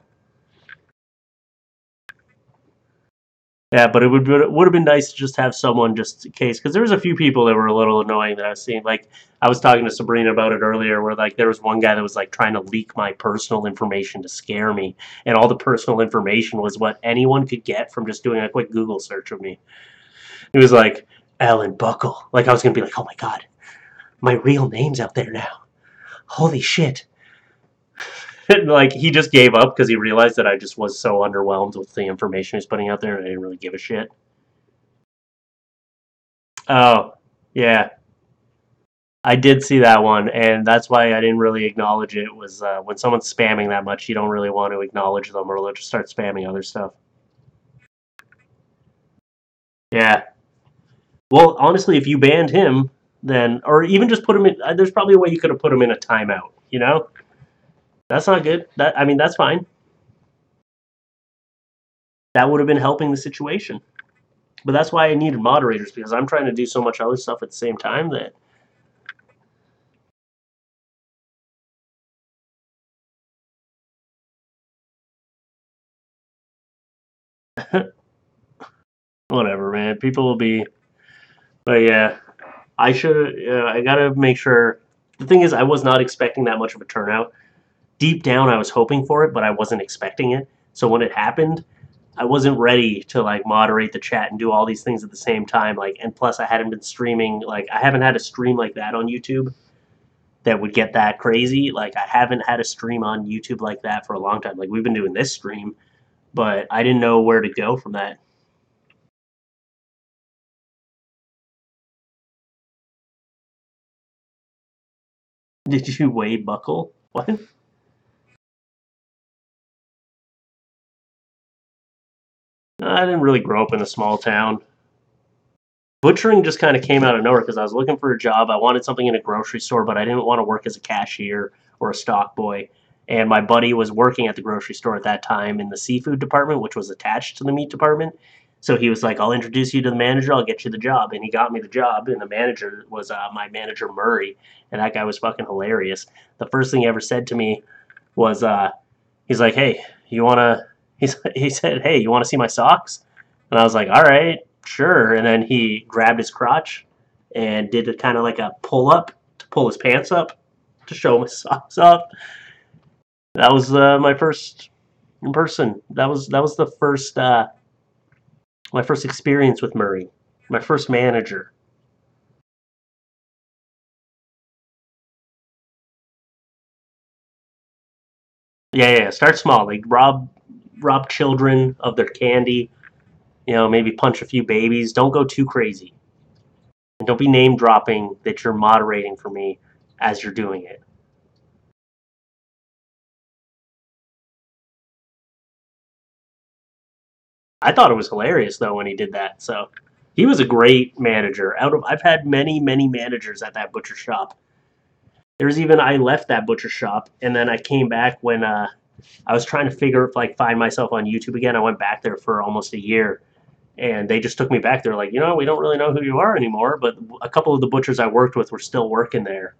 Yeah, but it would have been nice to just have someone just in case, because there was a few people that were a little annoying that I was seeing. Like, I was talking to Sabrina about it earlier, where like there was one guy that was like trying to leak my personal information to scare me, and all the personal information was what anyone could get from just doing a quick Google search of me. It was like Alan Buckle. Like I was gonna be like, oh my god, my real name's out there now. Holy shit. Like he just gave up because he realized that I just was so underwhelmed with the information he was putting out there, and I didn't really give a shit. Oh, yeah, I did see that one, and that's why I didn't really acknowledge it. Was when someone's spamming that much, you don't really want to acknowledge them, or they'll just start spamming other stuff. Yeah. Well, honestly, if you banned him, then, or even just put him in, there's probably a way you could have put him in a timeout. That's not good. I mean, that's fine. That would have been helping the situation. But that's why I needed moderators, because I'm trying to do so much other stuff at the same time that whatever, man. People will be, but yeah, I should. I gotta make sure. The thing is, I was not expecting that much of a turnout. Deep down, I was hoping for it, but I wasn't expecting it. So when it happened, I wasn't ready to like moderate the chat and do all these things at the same time. Like, and plus, I hadn't been streaming. Like, I haven't had a stream like that on YouTube that would get that crazy. Like, I haven't had a stream on YouTube like that for a long time. Like, we've been doing this stream, but I didn't know where to go from that. Did you Wade Buckle? What? I didn't really grow up in a small town. Butchering just kind of came out of nowhere because I was looking for a job. I wanted something in a grocery store, but I didn't want to work as a cashier or a stock boy. And my buddy was working at the grocery store at that time in the seafood department, which was attached to the meat department. So he was like, I'll introduce you to the manager. I'll get you the job. And he got me the job. And the manager was my manager, Murray. And that guy was fucking hilarious. The first thing he ever said to me was, he's like, hey, you want to, he said, hey, you want to see my socks? And I was like, all right, sure. And then he grabbed his crotch and did it kind of like a pull up to pull his pants up to show his socks up. That was my first in person. That was the first my first experience with Murray, my first manager. Yeah, yeah. Start small, like rob children of their candy. Maybe punch a few babies. Don't go too crazy, and don't be name dropping that you're moderating for me as you're doing it. I thought it was hilarious though when he did that. So he was a great manager. I've had many managers at that butcher shop. There's even I left that butcher shop and then I came back when I was trying to find myself on YouTube again. I went back there for almost a year and they just took me back. They're like, we don't really know who you are anymore, but a couple of the butchers I worked with were still working there.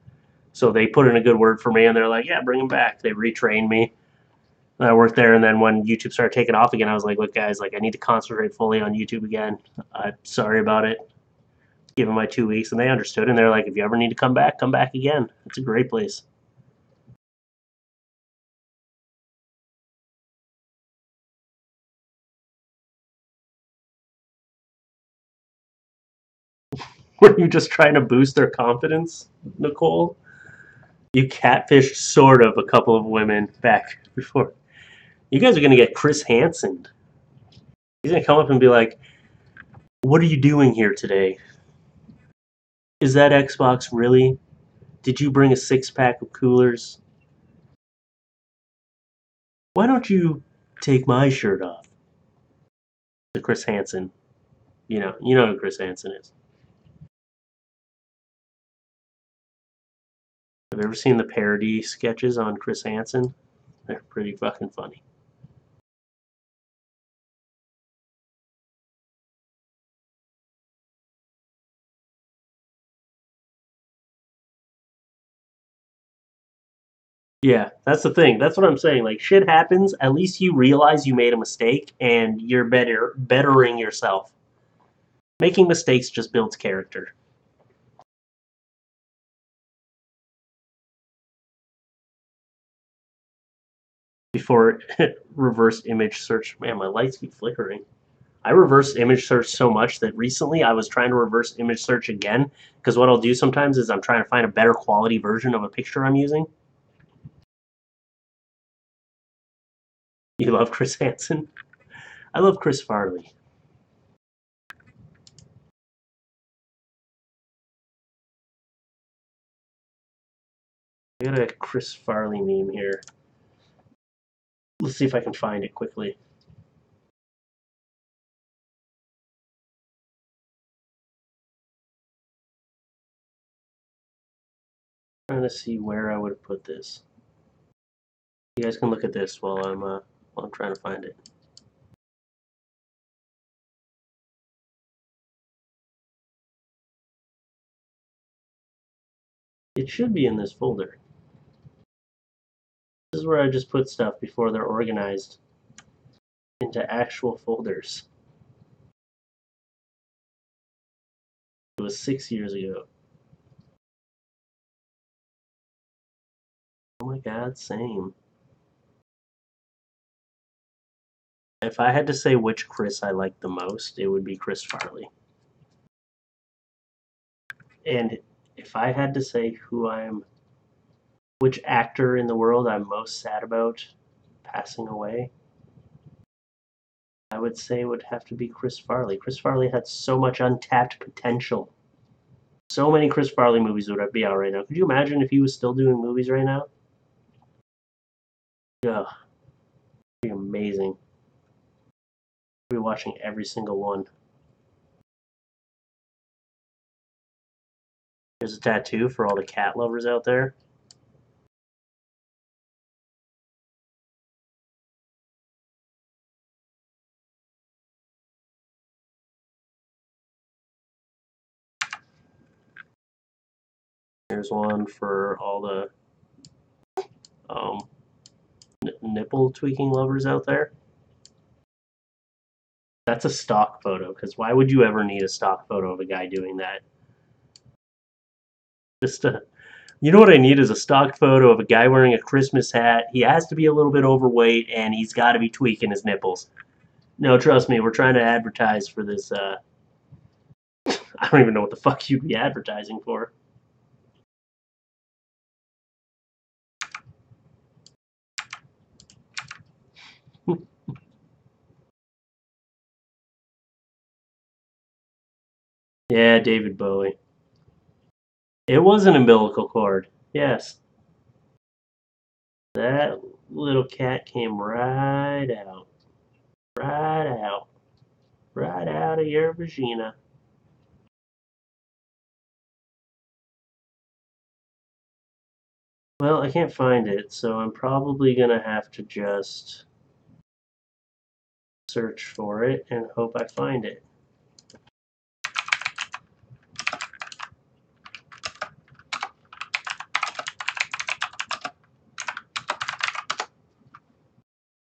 So they put in a good word for me and they're like, yeah, bring him back. They retrained me. I worked there, and then when YouTube started taking off again, I was like, "Look, guys, like I need to concentrate fully on YouTube again. I'm sorry about it. Give them my 2 weeks," and they understood, and they're like, "If you ever need to come back again. It's a great place." Were you just trying to boost their confidence, Nicole? You catfished sort of a couple of women back before. You guys are gonna get Chris Hansen. He's gonna come up and be like, "What are you doing here today? Is that Xbox really? Did you bring a six-pack of coolers? Why don't you take my shirt off?" To Chris Hansen. You know who Chris Hansen is. Have you ever seen the parody sketches on Chris Hansen? They're pretty fucking funny. Yeah, that's the thing. That's what I'm saying. Like shit happens, at least you realize you made a mistake and you're bettering yourself. Making mistakes just builds character. Before reverse image search, man, my lights keep flickering. I reverse image search so much that recently I was trying to reverse image search again because what I'll do sometimes is I'm trying to find a better quality version of a picture I'm using. You love Chris Hansen? I love Chris Farley. I got a Chris Farley meme here. Let's see if I can find it quickly. I'm trying to see where I would put this. You guys can look at this while I'm trying to find it. It should be in this folder. This is where I just put stuff before they're organized into actual folders. It was 6 years ago. Oh my god, same. If I had to say which Chris I like the most, it would be Chris Farley. And if I had to say which actor in the world I'm most sad about passing away, I would say it would have to be Chris Farley. Chris Farley had so much untapped potential. So many Chris Farley movies would be out right now. Could you imagine if he was still doing movies right now? Ugh, it'd be amazing. I'd be watching every single one. There's a tattoo for all the cat lovers out there. There's one for all the um, nipple tweaking lovers out there. That's a stock photo, because why would you ever need a stock photo of a guy doing that? Just you know what I need is a stock photo of a guy wearing a Christmas hat. He has to be a little bit overweight, and he's got to be tweaking his nipples. No, trust me, we're trying to advertise for this. I don't even know what the fuck you'd be advertising for. Yeah, David Bowie. It was an umbilical cord. Yes. That little cat came right out. Right out. Right out of your vagina. Well, I can't find it, so I'm probably gonna have to just search for it and hope I find it.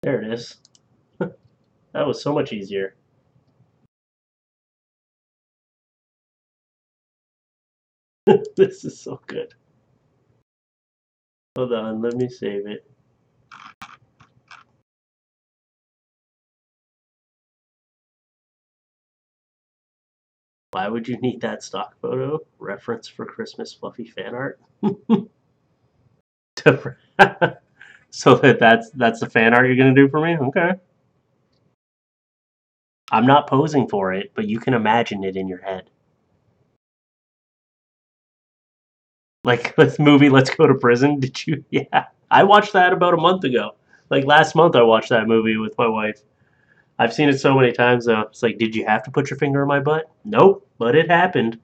There it is. That was so much easier. This is so good. Hold on, let me save it. Why would you need that stock photo? Reference for Christmas fluffy fan art? So that's the fan art you're gonna do for me? Okay. I'm not posing for it, but you can imagine it in your head. Like this movie, Let's Go to Prison. Did you? Yeah, I watched that about a month ago. Like last month, I watched that movie with my wife. I've seen it so many times though. It's like, did you have to put your finger in my butt? Nope, but it happened.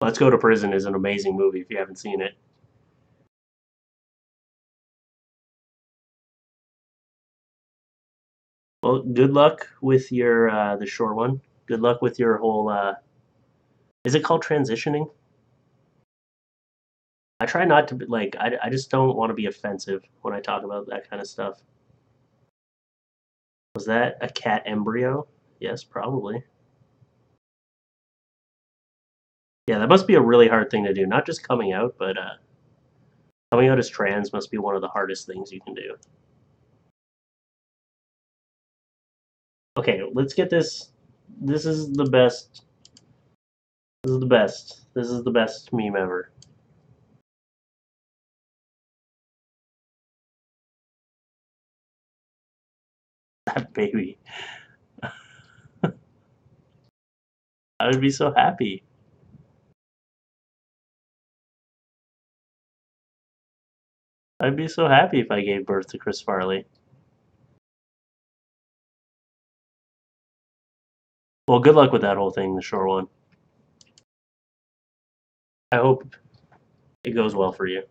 Let's Go to Prison is an amazing movie if you haven't seen it. Well, good luck with your the short one. Good luck with your whole. Is it called transitioning? I try not to be like. I just don't want to be offensive when I talk about that kind of stuff. Was that a cat embryo? Yes, probably. Yeah, that must be a really hard thing to do. Not just coming out, but coming out as trans must be one of the hardest things you can do. Okay, let's get this. This is the best. This is the best. This is the best meme ever. That baby. I would be so happy. I'd be so happy if I gave birth to Chris Farley. Well, good luck with that whole thing, the short one. I hope it goes well for you.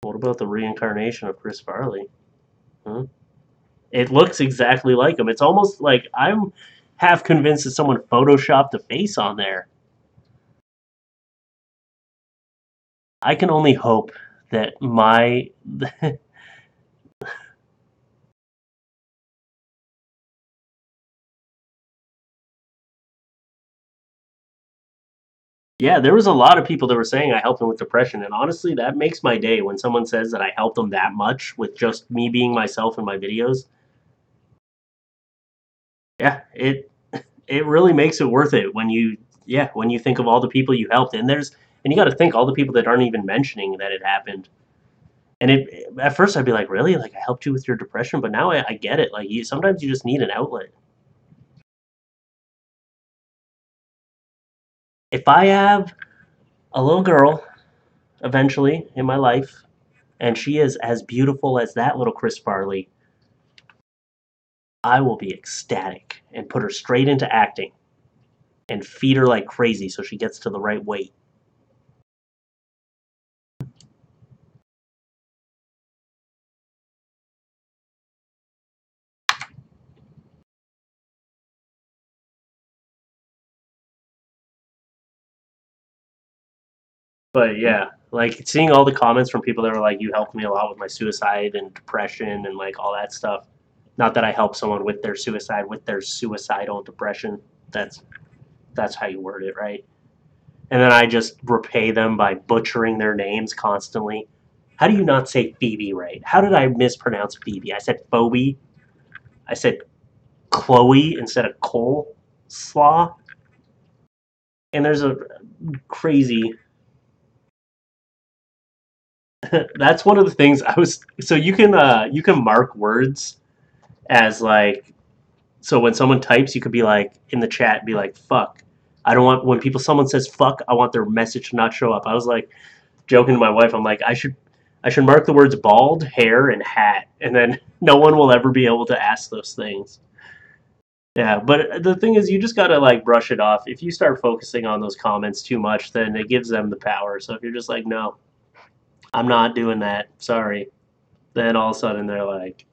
What about the reincarnation of Chris Farley? Huh? It looks exactly like him. It's almost like I'm half convinced that someone photoshopped a face on there. I can only hope that my yeah, there was a lot of people that were saying I helped them with depression, and honestly, that makes my day when someone says that I helped them that much with just me being myself in my videos. Yeah, it really makes it worth it when you yeah when you think of all the people you helped, and you got to think all the people that aren't even mentioning that it happened. And it at first I'd be like, really, like I helped you with your depression, but now I get it. Like sometimes you just need an outlet. If I have a little girl eventually in my life, and she is as beautiful as that little Chris Farley, I will be ecstatic and put her straight into acting and feed her like crazy so she gets to the right weight. But yeah, like seeing all the comments from people that were like, "You helped me a lot with my suicide and depression and like all that stuff." Not that I help someone with their suicidal depression. That's that's how you word it, right? And then I just repay them by butchering their names constantly. How do you not say Phoebe right? How did I mispronounce Phoebe? I said Phoebe. I said Chloe instead of Cole Slaw. And there's a crazy. That's one of the things I was. So you can mark words as like so when someone types, you could be like in the chat, be like fuck. I don't want when people someone says fuck, I want their message to not show up. I was like joking to my wife. I'm like I should mark the words bald, hair, and hat, and then no one will ever be able to ask those things. Yeah, but the thing is, you just gotta like brush it off. If you start focusing on those comments too much, then it gives them the power. So if you're just like, no, I'm not doing that. Sorry. Then all of a sudden they're like,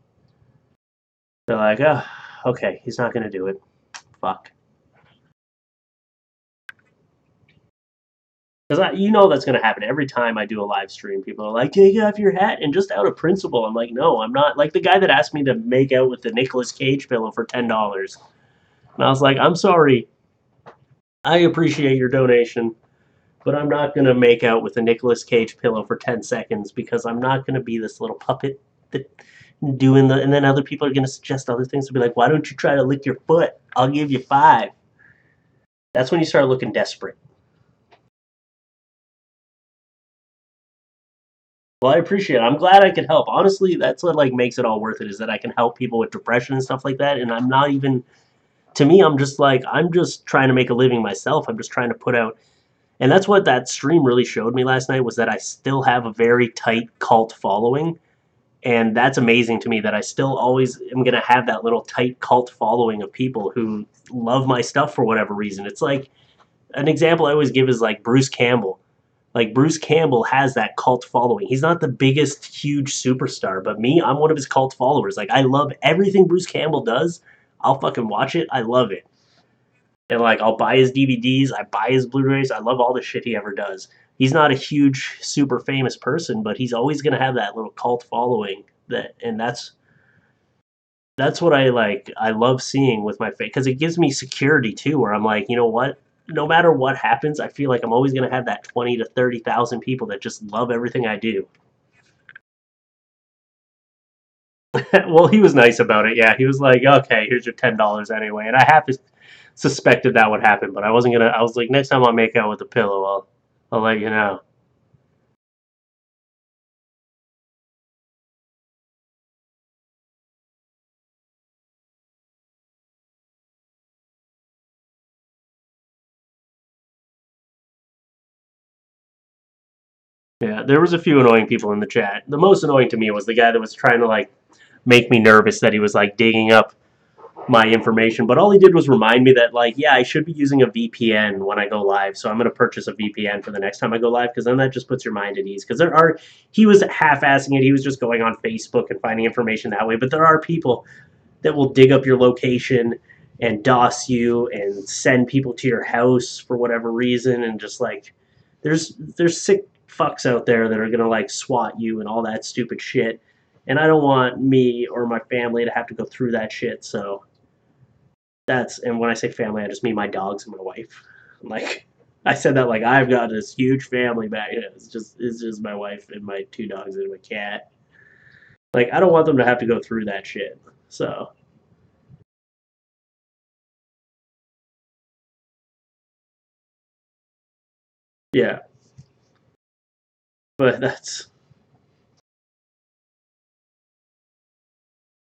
oh, okay, he's not gonna do it. Fuck. Because you know that's gonna happen every time I do a live stream. People are like, take off your hat, and just out of principle, I'm like, no, I'm not. Like the guy that asked me to make out with the Nicolas Cage pillow for $10, and I was like, I'm sorry. I appreciate your donation, but I'm not gonna make out with a Nicolas Cage pillow for 10 seconds because I'm not gonna be this little puppet that doing the. And then other people are gonna suggest other things to be like, why don't you try to lick your foot? I'll give you five. That's when you start looking desperate. Well, I appreciate it. I'm glad I could help. Honestly, that's what like makes it all worth it is that I can help people with depression and stuff like that. And I'm not even to me, I'm just like I'm just trying to make a living myself. I'm just trying to put out and that's what that stream really showed me last night was that I still have a very tight cult following. And that's amazing to me that I still always am going to have that little tight cult following of people who love my stuff for whatever reason. It's like an example I always give is like Bruce Campbell. Like Bruce Campbell has that cult following. He's not the biggest, huge superstar, but me, I'm one of his cult followers. Like I love everything Bruce Campbell does. I'll fucking watch it. I love it. And like I'll buy his DVDs, I buy his Blu-rays. I love all the shit he ever does. He's not a huge, super famous person, but he's always gonna have that little cult following. That and that's what I like. I love seeing with my face because it gives me security too. Where I'm like, you know what? No matter what happens, I feel like I'm always gonna have that 20 to 30,000 people that just love everything I do. Well, he was nice about it. Yeah, he was like, okay, here's your $10 anyway, and I half suspected that would happen, but I wasn't gonna. I was like, next time I make out with a pillow, I'll let you know. Yeah, there was a few annoying people in the chat. The most annoying to me was the guy that was trying to like make me nervous that he was like digging up my information, but all he did was remind me that like yeah, I should be using a VPN when I go live. So I'm going to purchase a VPN for the next time I go live because then that just puts your mind at ease because there are he was half-assing it. He was just going on Facebook and finding information that way, but there are people that will dig up your location and DOS you and send people to your house for whatever reason and just like there's sick fucks out there that are gonna like SWAT you and all that stupid shit. And I don't want me or my family to have to go through that shit. So that's and when I say family, I just mean my dogs and my wife. Like I said that like I've got this huge family back. It's just my wife and my two dogs and my cat. Like I don't want them to have to go through that shit. So yeah, but that's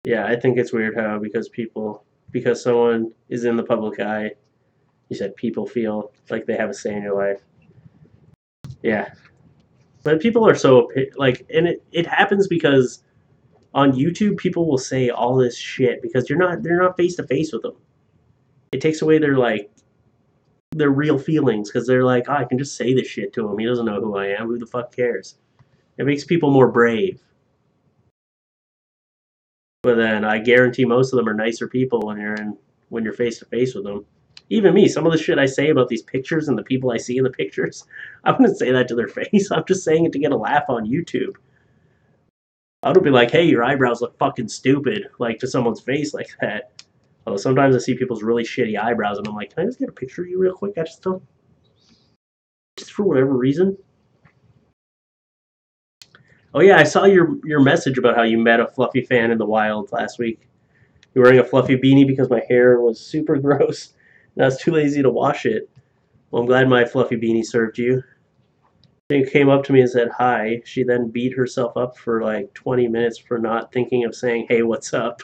yeah. I think it's weird how because someone is in the public eye, you said people feel like they have a say in your life. Yeah, but people are so like, and it happens because on YouTube people will say all this shit because they're not face to face with them. It takes away their real feelings because they're like, oh, I can just say this shit to him. He doesn't know who I am. Who the fuck cares? It makes people more brave. But then I guarantee most of them are nicer people when you're face to face with them. Even me, some of the shit I say about these pictures and the people I see in the pictures, I wouldn't say that to their face. I'm just saying it to get a laugh on YouTube. I would be like, hey, your eyebrows look fucking stupid, like to someone's face like that. Although sometimes I see people's really shitty eyebrows and I'm like, can I just get a picture of you real quick? I just don't, just for whatever reason. Oh yeah, I saw your message about how you met a fluffy fan in the wild last week. You're wearing a fluffy beanie because my hair was super gross and I was too lazy to wash it. Well, I'm glad my fluffy beanie served you. She came up to me and said hi. She then beat herself up for like 20 minutes for not thinking of saying, hey, what's up?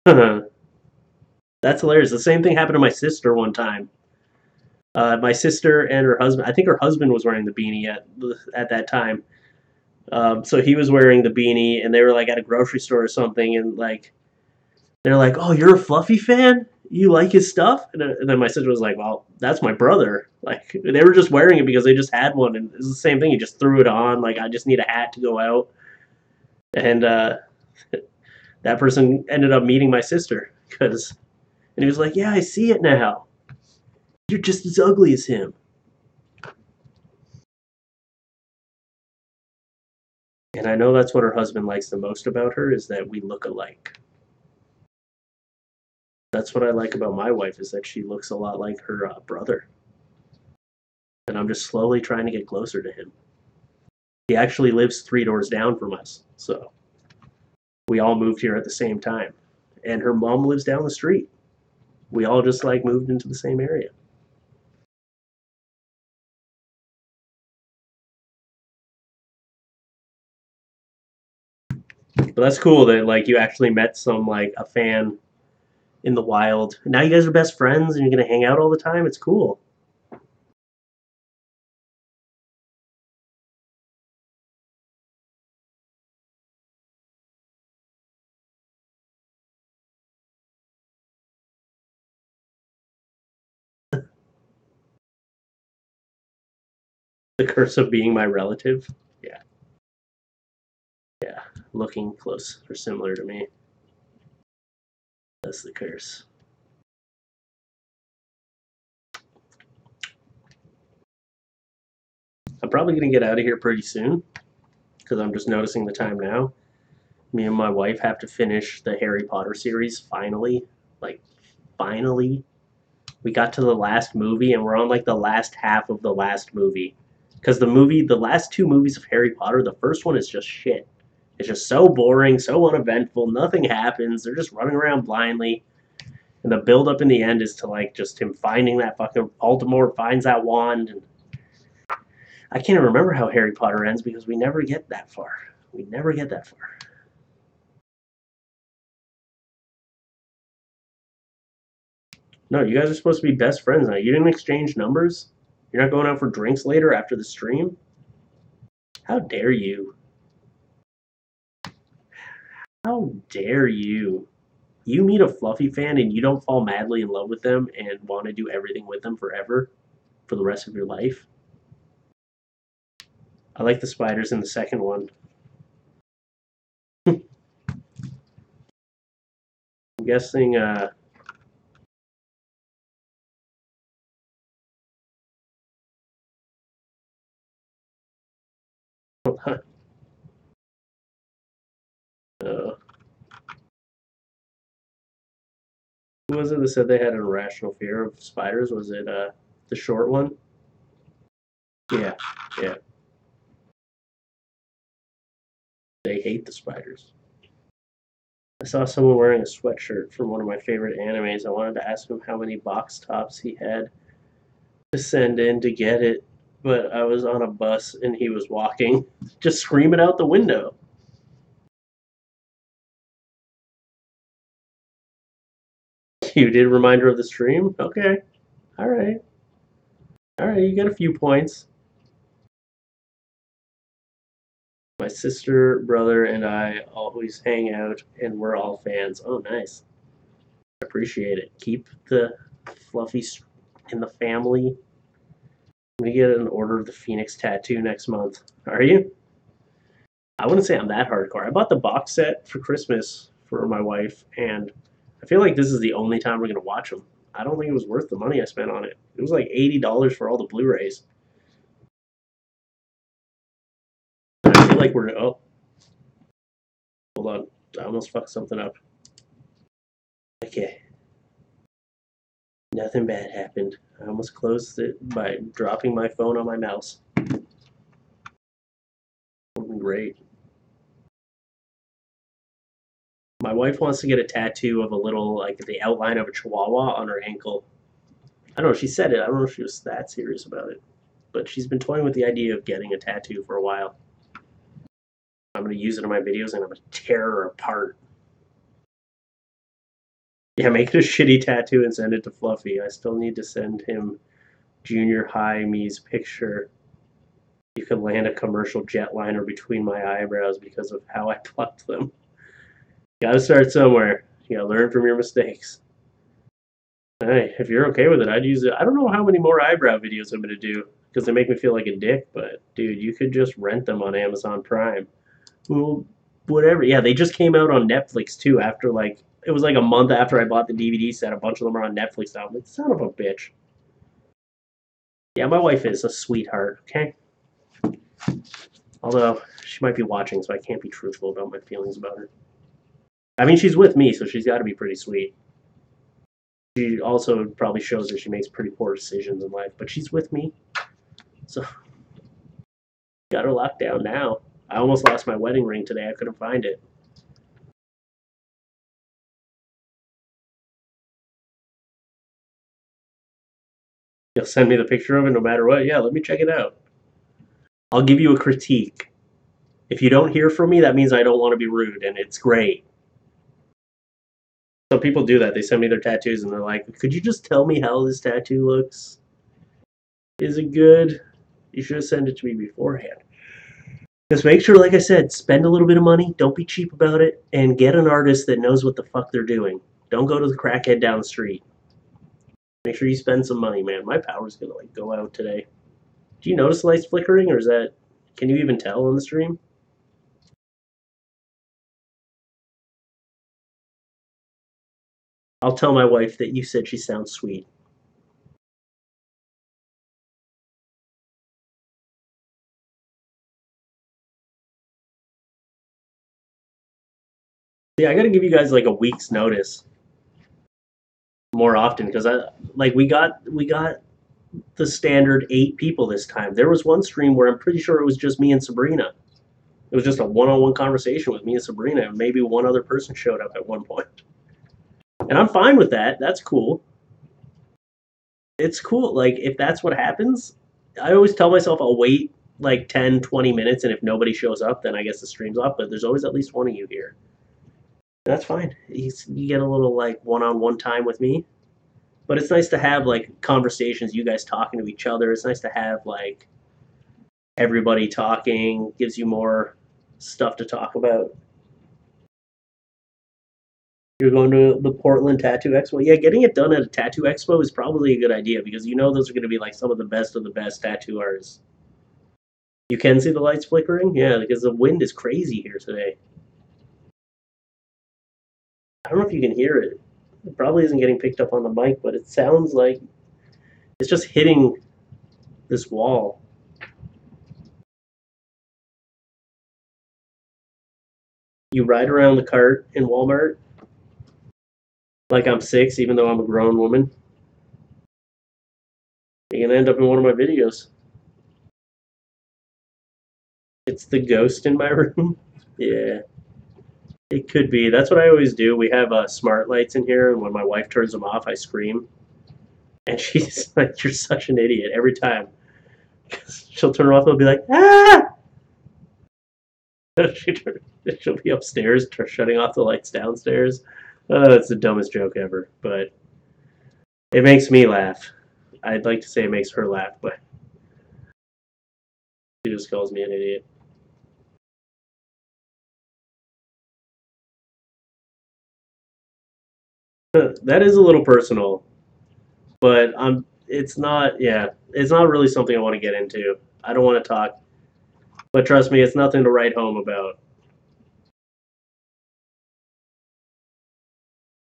That's hilarious. The same thing happened to my sister one time. My sister and her husband, I think her husband was wearing the beanie at that time. So he was wearing the beanie and they were like at a grocery store or something and like they're like, "Oh, you're a Fluffy fan? You like his stuff?" And then my sister was like, "Well, that's my brother." Like they were just wearing it because they just had one, and it's the same thing. He just threw it on. Like I just need a hat to go out, and that person ended up meeting my sister because, and he was like, "Yeah, I see it now. You're just as ugly as him." And I know that's what her husband likes the most about her is that we look alike. That's what I like about my wife is that she looks a lot like her brother, and I'm just slowly trying to get closer to him. He actually lives 3 doors down from us, so we all moved here at the same time. And her mom lives down the street. We all just like moved into the same area. But that's cool that like you actually met some like a fan in the wild. Now you guys are best friends and you're gonna hang out all the time. It's cool. The curse of being my relative. Yeah, yeah. Looking close or similar to me. That's the curse. I'm probably gonna get out of here pretty soon because I'm just noticing the time now. Me and my wife have to finish the Harry Potter series finally. Like, finally. We got to the last movie and we're on like the last half of the last movie. Because the last two movies of Harry Potter, the first one is just shit. It's just so boring, so uneventful, nothing happens. They're just running around blindly. And the build up in the end is to like just him finding that fucking Voldemort finds that wand. And I can't even remember how Harry Potter ends because we never get that far. We never get that far. No, you guys are supposed to be best friends now. You didn't exchange numbers? You're not going out for drinks later after the stream? How dare you? How dare you? You meet a Fluffy fan and you don't fall madly in love with them and want to do everything with them forever for the rest of your life? I like the spiders in the second one. I'm guessing, who was it that said they had an irrational fear of spiders? Was it the short one? Yeah, yeah. They hate the spiders. I saw someone wearing a sweatshirt from one of my favorite animes. I wanted to ask him how many box tops he had to send in to get it, but I was on a bus and he was walking, just screaming out the window. You did a reminder of the stream? Okay. All right. All right, you got a few points. My sister, brother, and I always hang out, and we're all fans. Oh, nice. Appreciate it. Keep the fluffy in the family. I'm gonna get an Order of the Phoenix tattoo next month. Are you? I wouldn't say I'm that hardcore. I bought the box set for Christmas for my wife, and I feel like this is the only time we're gonna watch them. I don't think it was worth the money I spent on it. It was like $80 for all the Blu-rays. I feel like we're hold on, I almost fucked something up. Okay, nothing bad happened. I almost closed it by dropping my phone on my mouse. Would be great. My wife wants to get a tattoo of a little, like the outline of a chihuahua on her ankle. I don't know. She said it. I don't know if she was that serious about it, but she's been toying with the idea of getting a tattoo for a while. I'm gonna use it in my videos and I'm gonna tear her apart. Yeah, make it a shitty tattoo and send it to Fluffy. I still need to send him junior high me's picture. You could land a commercial jetliner between my eyebrows because of how I plucked them. Gotta start somewhere. You gotta learn from your mistakes. Hey, if you're okay with it, I'd use it. I don't know how many more eyebrow videos I'm gonna do because they make me feel like a dick, but dude, you could just rent them on Amazon Prime. Well, whatever. Yeah, they just came out on Netflix too after like it was like a month after I bought the DVD set. A bunch of them are on Netflix now. I'm like, son of a bitch. Yeah, my wife is a sweetheart, okay? Although she might be watching, so I can't be truthful about my feelings about her. I mean, she's with me, so she's got to be pretty sweet. She also probably shows that she makes pretty poor decisions in life, but she's with me, so got her locked down now. I almost lost my wedding ring today. I couldn't find it. You'll send me the picture of it no matter what? Yeah, let me check it out. I'll give you a critique. If you don't hear from me, that means I don't want to be rude, and it's great. Some people do that. They send me their tattoos, and they're like, could you just tell me how this tattoo looks? Is it good? You should have sent it to me beforehand. Just make sure, like I said, spend a little bit of money. Don't be cheap about it, and get an artist that knows what the fuck they're doing. Don't go to the crackhead down the street. Make sure you spend some money, man. My power's gonna like go out today. Do you notice the lights flickering, or is that? Can you even tell on the stream? I'll tell my wife that you said she sounds sweet. Yeah, I gotta give you guys like a week's notice more often because I like we got the standard 8 people this time. There was one stream where I'm pretty sure it was just me and Sabrina. It was just a one-on-one conversation with me and Sabrina, and maybe one other person showed up at one point. And I'm fine with that. That's cool. It's cool. Like if that's what happens, I always tell myself I'll wait like 10, 20 minutes, and if nobody shows up, then I guess the stream's off. But there's always at least one of you here. That's fine. You get a little like one-on-one time with me. But it's nice to have like conversations, you guys talking to each other. It's nice to have like everybody talking, gives you more stuff to talk about. You're going to the Portland Tattoo Expo. Yeah, getting it done at a tattoo expo is probably a good idea because you know those are going to be like some of the best tattoo artists. You can see the lights flickering? Yeah, because the wind is crazy here today. I don't know if you can hear it. It probably isn't getting picked up on the mic, but it sounds like it's just hitting this wall. You ride around the cart in Walmart like I'm 6, even though I'm a grown woman. You're gonna end up in one of my videos. It's the ghost in my room. Yeah, it could be. That's what I always do. We have smart lights in here, and when my wife turns them off, I scream. And she's like, "You're such an idiot." Every time. She'll turn them off and I'll be like, "Ah!" She'll be upstairs, shutting off the lights downstairs. It's the dumbest joke ever, but it makes me laugh. I'd like to say it makes her laugh, but she just calls me an idiot. That is a little personal, but it's not. Yeah, it's not really something I want to get into. I don't want to talk, but trust me, it's nothing to write home about.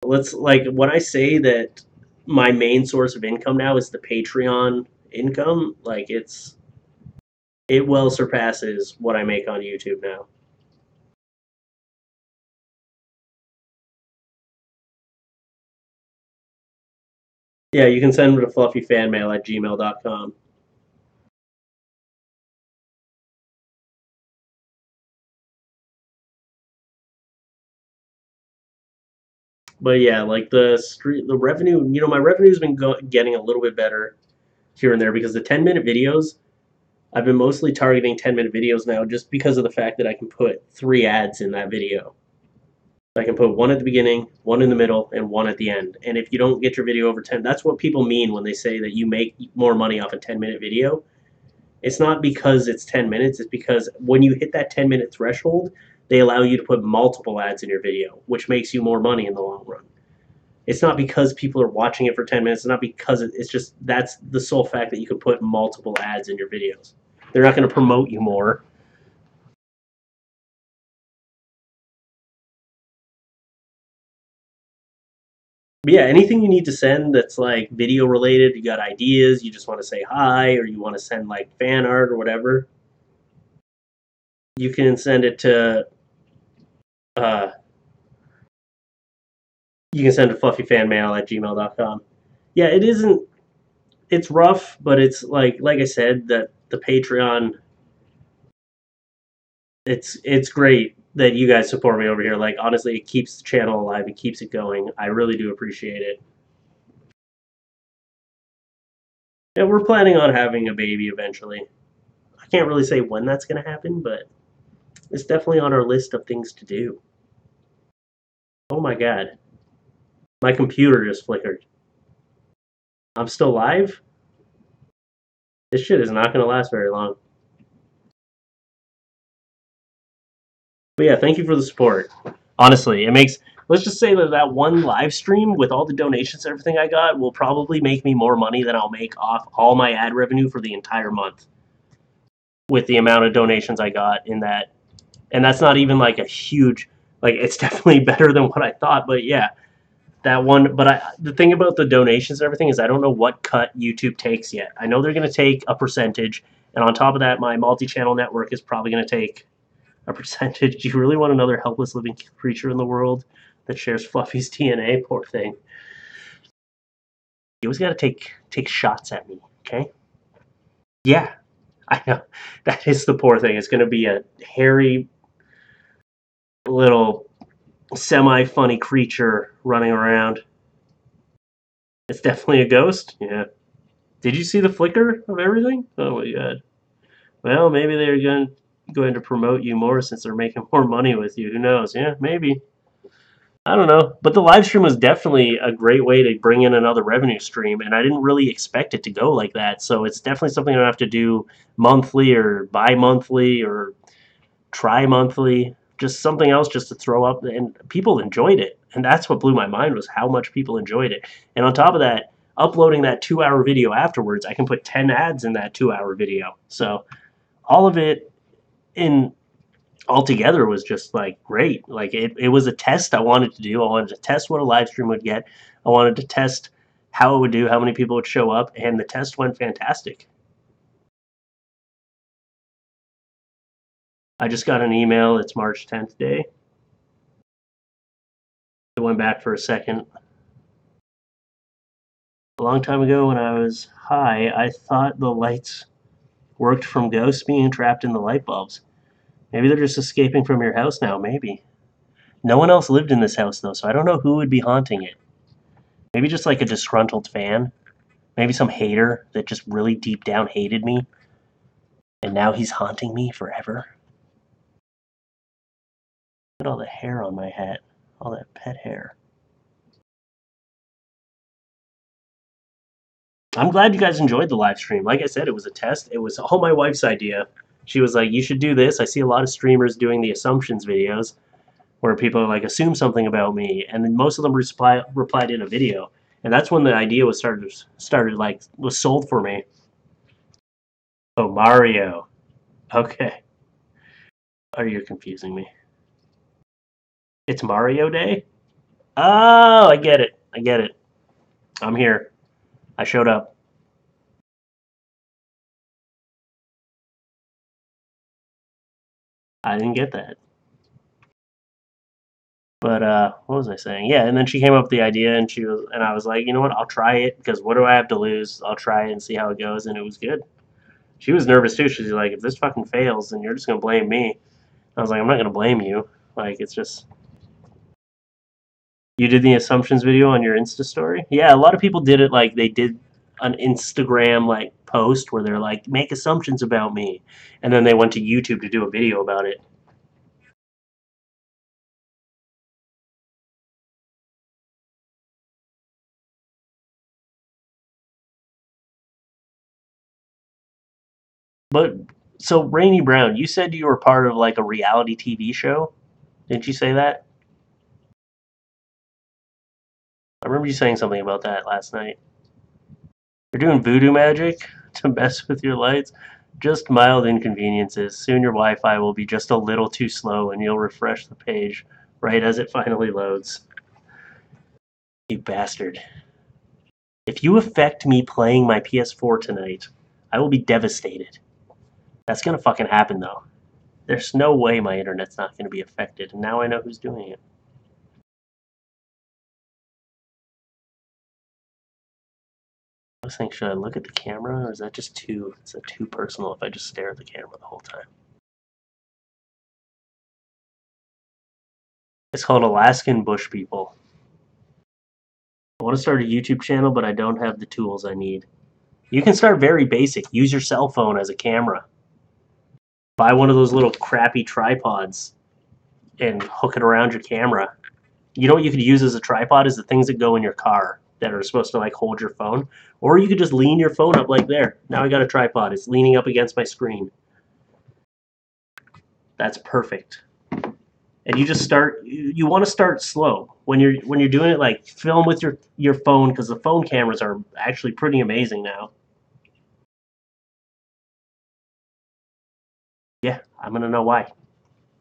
Let's like when I say that my main source of income now is the Patreon income, like it well surpasses what I make on YouTube now. Yeah, you can send them to fluffyfanmail@gmail.com. But yeah, like the revenue, my revenue's been getting a little bit better here and there because the 10-minute videos, I've been mostly targeting 10-minute videos now just because of the fact that I can put 3 ads in that video. I can put one at the beginning, one in the middle, and one at the end. And if you don't get your video over 10, that's what people mean when they say that you make more money off a 10-minute video. It's not because it's 10 minutes, it's because when you hit that 10-minute threshold, they allow you to put multiple ads in your video, which makes you more money in the long run. It's not because people are watching it for 10 minutes, it's not because it's just that's the sole fact that you can put multiple ads in your videos. They're not going to promote you more. But yeah, anything you need to send that's like video related, you got ideas, you just want to say hi, or you want to send like fan art or whatever, you can send it to uh, you can send to fluffyfanmail@gmail.com. Yeah, it isn't. It's rough, but it's like I said that the Patreon. It's great that you guys support me over here. Like honestly, it keeps the channel alive. It keeps it going. I really do appreciate it. Yeah, we're planning on having a baby eventually. I can't really say when that's going to happen, but it's definitely on our list of things to do. Oh my god. My computer just flickered. I'm still live? This shit is not going to last very long. But yeah, thank you for the support. Honestly, it makes. Let's just say that that one live stream with all the donations and everything I got will probably make me more money than I'll make off all my ad revenue for the entire month with the amount of donations I got in that. And that's not even like a huge. Like it's definitely better than what I thought. But yeah, that one. But the thing about the donations and everything is I don't know what cut YouTube takes yet. I know they're going to take a percentage, and on top of that, my multi-channel network is probably going to take a percentage. Do you really want another helpless living creature in the world that shares Fluffy's DNA? Poor thing. You always got to take shots at me, okay? Yeah, I know. That is the poor thing. It's going to be a hairy little semi-funny creature running around. It's definitely a ghost. Yeah. Did you see the flicker of everything? Oh my god. Well, maybe they're going to promote you more since they're making more money with you. Who knows? Yeah, maybe. I don't know, but the live stream was definitely a great way to bring in another revenue stream, and I didn't really expect it to go like that. So it's definitely something I have to do monthly or bi-monthly or tri-monthly, just something else just to throw up. And people enjoyed it, and that's what blew my mind was how much people enjoyed it. And on top of that, uploading that 2 hour video afterwards, I can put 10 ads in that 2 hour video. So all of it in altogether was just like great. Like it was a test I wanted to do. I wanted to test what a live stream would get. I wanted to test how it would do, how many people would show up, and the test went fantastic. I just got an email. It's March 10th day. It went back for a second. A long time ago when I was high, I thought the lights worked from ghosts being trapped in the light bulbs. Maybe they're just escaping from your house now, maybe. No one else lived in this house though, so I don't know who would be haunting it. Maybe just like a disgruntled fan. Maybe some hater that just really deep down hated me, and now he's haunting me forever. Look at all the hair on my hat, all that pet hair. I'm glad you guys enjoyed the live stream. Like I said, it was a test. It was all my wife's idea. She was like, "You should do this." I see a lot of streamers doing the assumptions videos where people like assume something about me, and then most of them replied in a video, and that's when the idea was started like was sold for me. Oh, Mario. Okay. Are you confusing me? It's Mario Day? Oh, I get it. I get it. I'm here. I showed up. I didn't get that. But what was I saying? Yeah, and then she came up with the idea, and I was like, you know what? I'll try it because what do I have to lose? I'll try it and see how it goes, and it was good. She was nervous too. She's like, if this fucking fails, then you're just gonna blame me. I was like, I'm not gonna blame you. Like, it's just you did the assumptions video on your Insta story. Yeah, a lot of people did it. Like they did an Instagram like post where they're like, make assumptions about me, and then they went to YouTube to do a video about it. But so Rainy Brown, you said you were part of like a reality TV show. Didn't you say that? I remember you saying something about that last night. You're doing voodoo magic to mess with your lights. Just mild inconveniences. Soon your Wi-Fi will be just a little too slow and you'll refresh the page right as it finally loads. You bastard. If you affect me playing my PS4 tonight, I will be devastated. That's gonna fucking happen though. There's no way my internet's not gonna be affected, and now I know who's doing it. I was thinking, should I look at the camera, or is that just is that too personal if I just stare at the camera the whole time? It's called Alaskan Bush People. I want to start a YouTube channel, but I don't have the tools I need. You can start very basic. Use your cell phone as a camera. Buy one of those little crappy tripods and hook it around your camera. You know what you could use as a tripod is the things that go in your car that are supposed to like hold your phone. Or you could just lean your phone up like there. Now I got a tripod. It's leaning up against my screen. That's perfect. And you just start. You want to start slow when you're doing it. Like film with your phone because the phone cameras are actually pretty amazing now. Yeah, I'm gonna know why.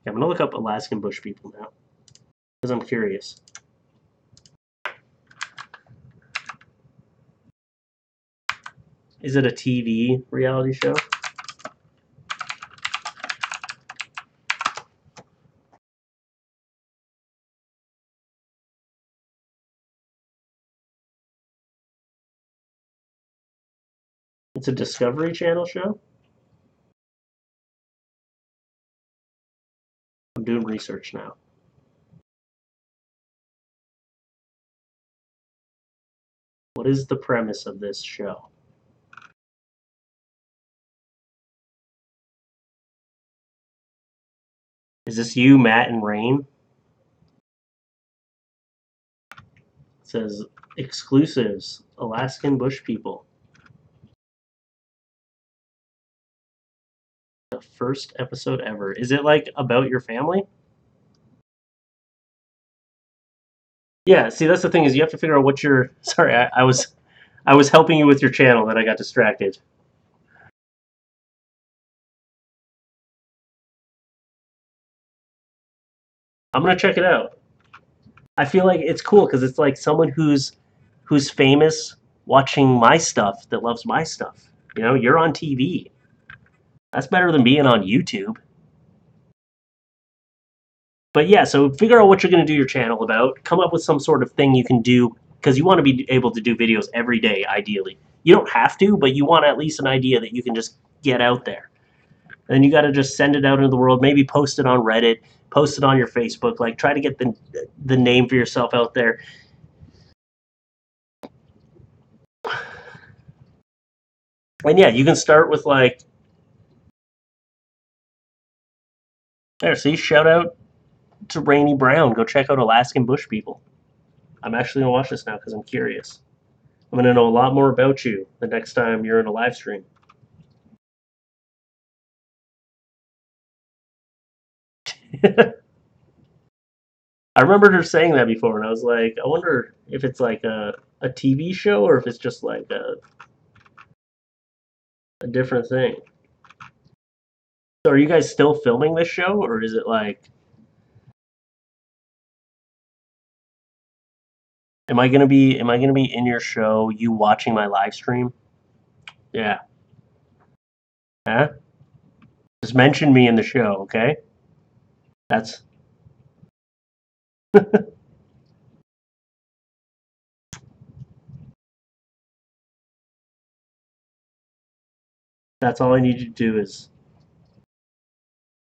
I'm gonna look up Alaskan bush people now because I'm curious. Is it a TV reality show? It's a Discovery Channel show? I'm doing research now. What is the premise of this show? Is this you, Matt, and Rain? It says exclusives, Alaskan bush people. The first episode ever. Is it like about your family? Yeah, see that's the thing is you have to figure out what your sorry, I was helping you with your channel that I got distracted. I'm gonna check it out. I feel like it's cool because it's like someone who's famous watching my stuff that loves my stuff. You know, you're on TV. That's better than being on YouTube. But yeah, so figure out what you're going to do your channel about. Come up with some sort of thing you can do because you want to be able to do videos every day, ideally. You don't have to, but you want at least an idea that you can just get out there. And you got to just send it out into the world. Maybe post it on Reddit, post it on your Facebook. Like try to get the name for yourself out there. And yeah, you can start with like there. See, shout out to Rainy Brown. Go check out Alaskan Bush People. I'm actually gonna watch this now because I'm curious. I'm gonna know a lot more about you the next time you're in a live stream. I remembered her saying that before, and I was like, I wonder if it's like a TV show or if it's just like a different thing. So, are you guys still filming this show, or is it like, am I gonna be in your show? You watching my live stream? Yeah. Huh? Just mention me in the show, okay? That's that's all I need you to do is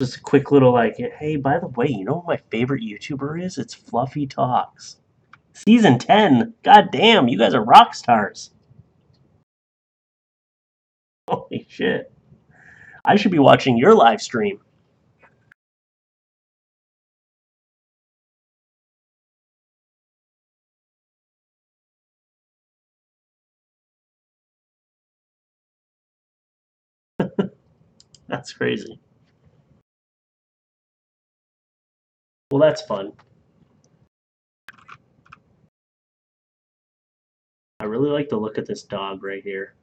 just a quick little like, hey, by the way, you know what my favorite YouTuber is? It's FLuffeetalks. Season 10. God damn, you guys are rock stars. Holy shit. I should be watching your live stream. That's crazy. Well, that's fun. I really like the look at this dog right here.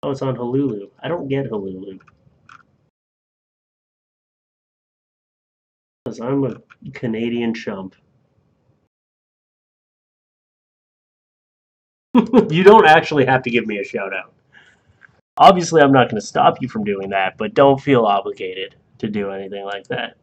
Oh, it's on Hululu. I don't get Hululu because I'm a Canadian chump. You don't actually have to give me a shout out. Obviously, I'm not going to stop you from doing that, but don't feel obligated to do anything like that.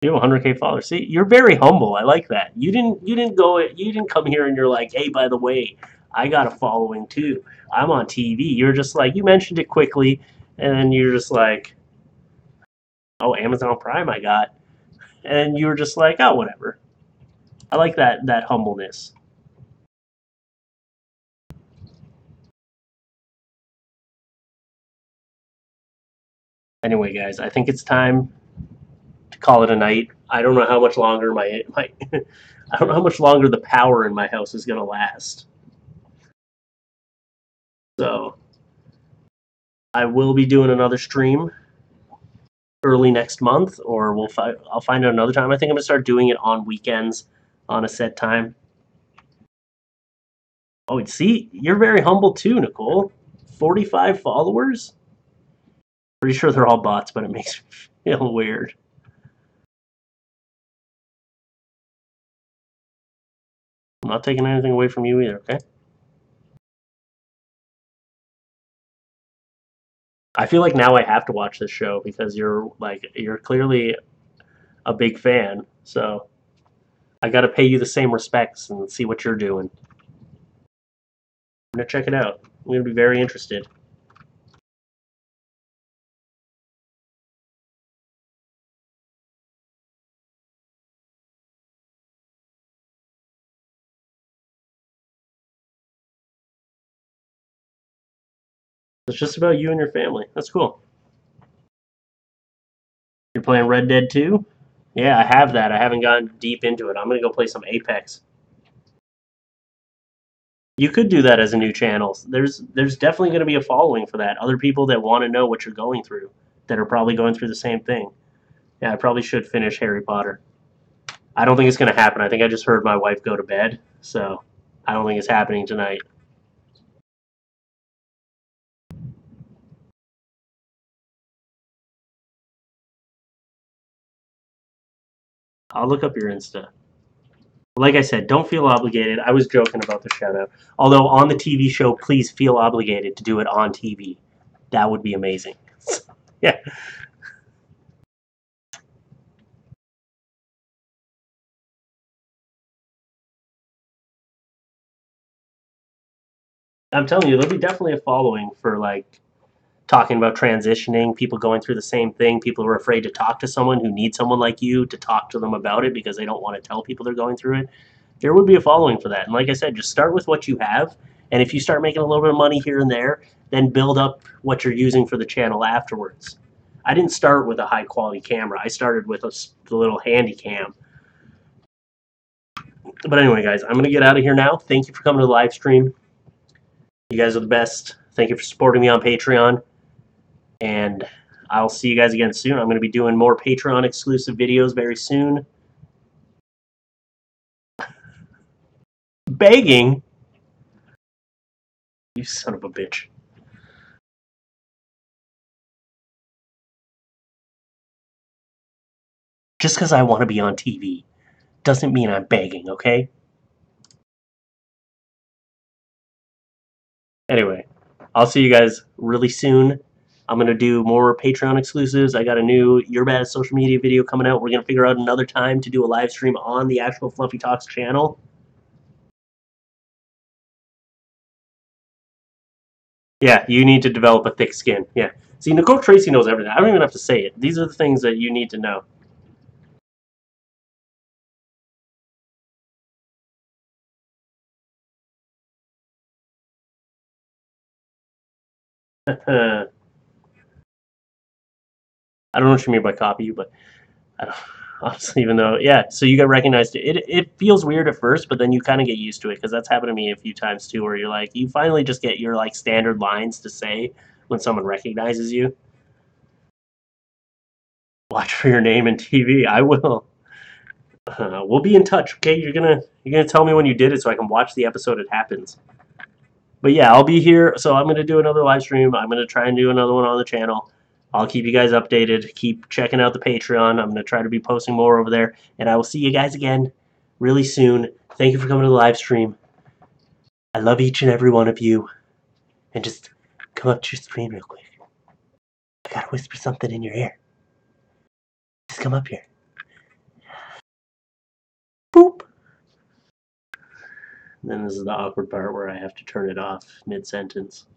You have 100K followers. See, you're very humble. I like that. You didn't come here and you're like, hey, by the way, I got a following too. I'm on TV. You're just like you mentioned it quickly, and then you're just like, oh, Amazon Prime, I got, and you were just like, oh, whatever. I like that humbleness. Anyway, guys, I think it's time to call it a night. I don't know how much longer my I don't know how much longer the power in my house is gonna last. So I will be doing another stream early next month, or I'll find out another time. I think I'm gonna start doing it on weekends, on a set time. Oh, and see, you're very humble too, Nicole. 45 followers. Pretty sure they're all bots, but it makes me feel weird. I'm not taking anything away from you either. Okay. I feel like now I have to watch this show because you're clearly a big fan. So I got to pay you the same respects and see what you're doing. I'm gonna check it out. I'm gonna be very interested. It's just about you and your family. That's cool. You're playing Red Dead 2? Yeah, I have that. I haven't gotten deep into it. I'm gonna go play some Apex. You could do that as a new channel. There's definitely going to be a following for that. Other people that want to know what you're going through, that are probably going through the same thing. Yeah, I probably should finish Harry Potter. I don't think it's going to happen. I think I just heard my wife go to bed, so I don't think it's happening tonight. I'll look up your Insta. Like I said, don't feel obligated. I was joking about the shout out. Although on the TV show, please feel obligated to do it on TV. That would be amazing. Yeah. I'm telling you, there'll be definitely a following for like talking about transitioning, people going through the same thing, people who are afraid to talk to someone who needs someone like you to talk to them about it because they don't want to tell people they're going through it. There would be a following for that. And like I said, just start with what you have. And if you start making a little bit of money here and there, then build up what you're using for the channel afterwards. I didn't start with a high quality camera. I started with a little handy cam. But anyway, guys, I'm going to get out of here now. Thank you for coming to the live stream. You guys are the best. Thank you for supporting me on Patreon. And I'll see you guys again soon. I'm going to be doing more Patreon exclusive videos very soon. Begging? You son of a bitch. Just because I want to be on TV doesn't mean I'm begging, okay? Anyway, I'll see you guys really soon. I'm going to do more Patreon exclusives. I got a new Your Bad social media video coming out. We're going to figure out another time to do a live stream on the actual Fluffy Talks channel. Yeah, you need to develop a thick skin. Yeah. See, Nicole Tracy knows everything. I don't even have to say it. These are the things that you need to know. I don't know what you mean by copy you, but I don't, honestly, even though, yeah, so you got recognized. It feels weird at first, but then you kind of get used to it because that's happened to me a few times too, where you're like, you finally just get your like standard lines to say when someone recognizes you. Watch for your name in TV. I will. We'll be in touch. Okay, you're gonna tell me when you did it so I can watch the episode it happens. But yeah, I'll be here. So I'm gonna do another live stream. I'm gonna try and do another one on the channel. I'll keep you guys updated. Keep checking out the Patreon. I'm gonna try to be posting more over there, and I will see you guys again really soon. Thank you for coming to the live stream. I love each and every one of you. And just come up to your screen real quick. I gotta whisper something in your ear. Just come up here. Boop. And then this is the awkward part where I have to turn it off mid sentence.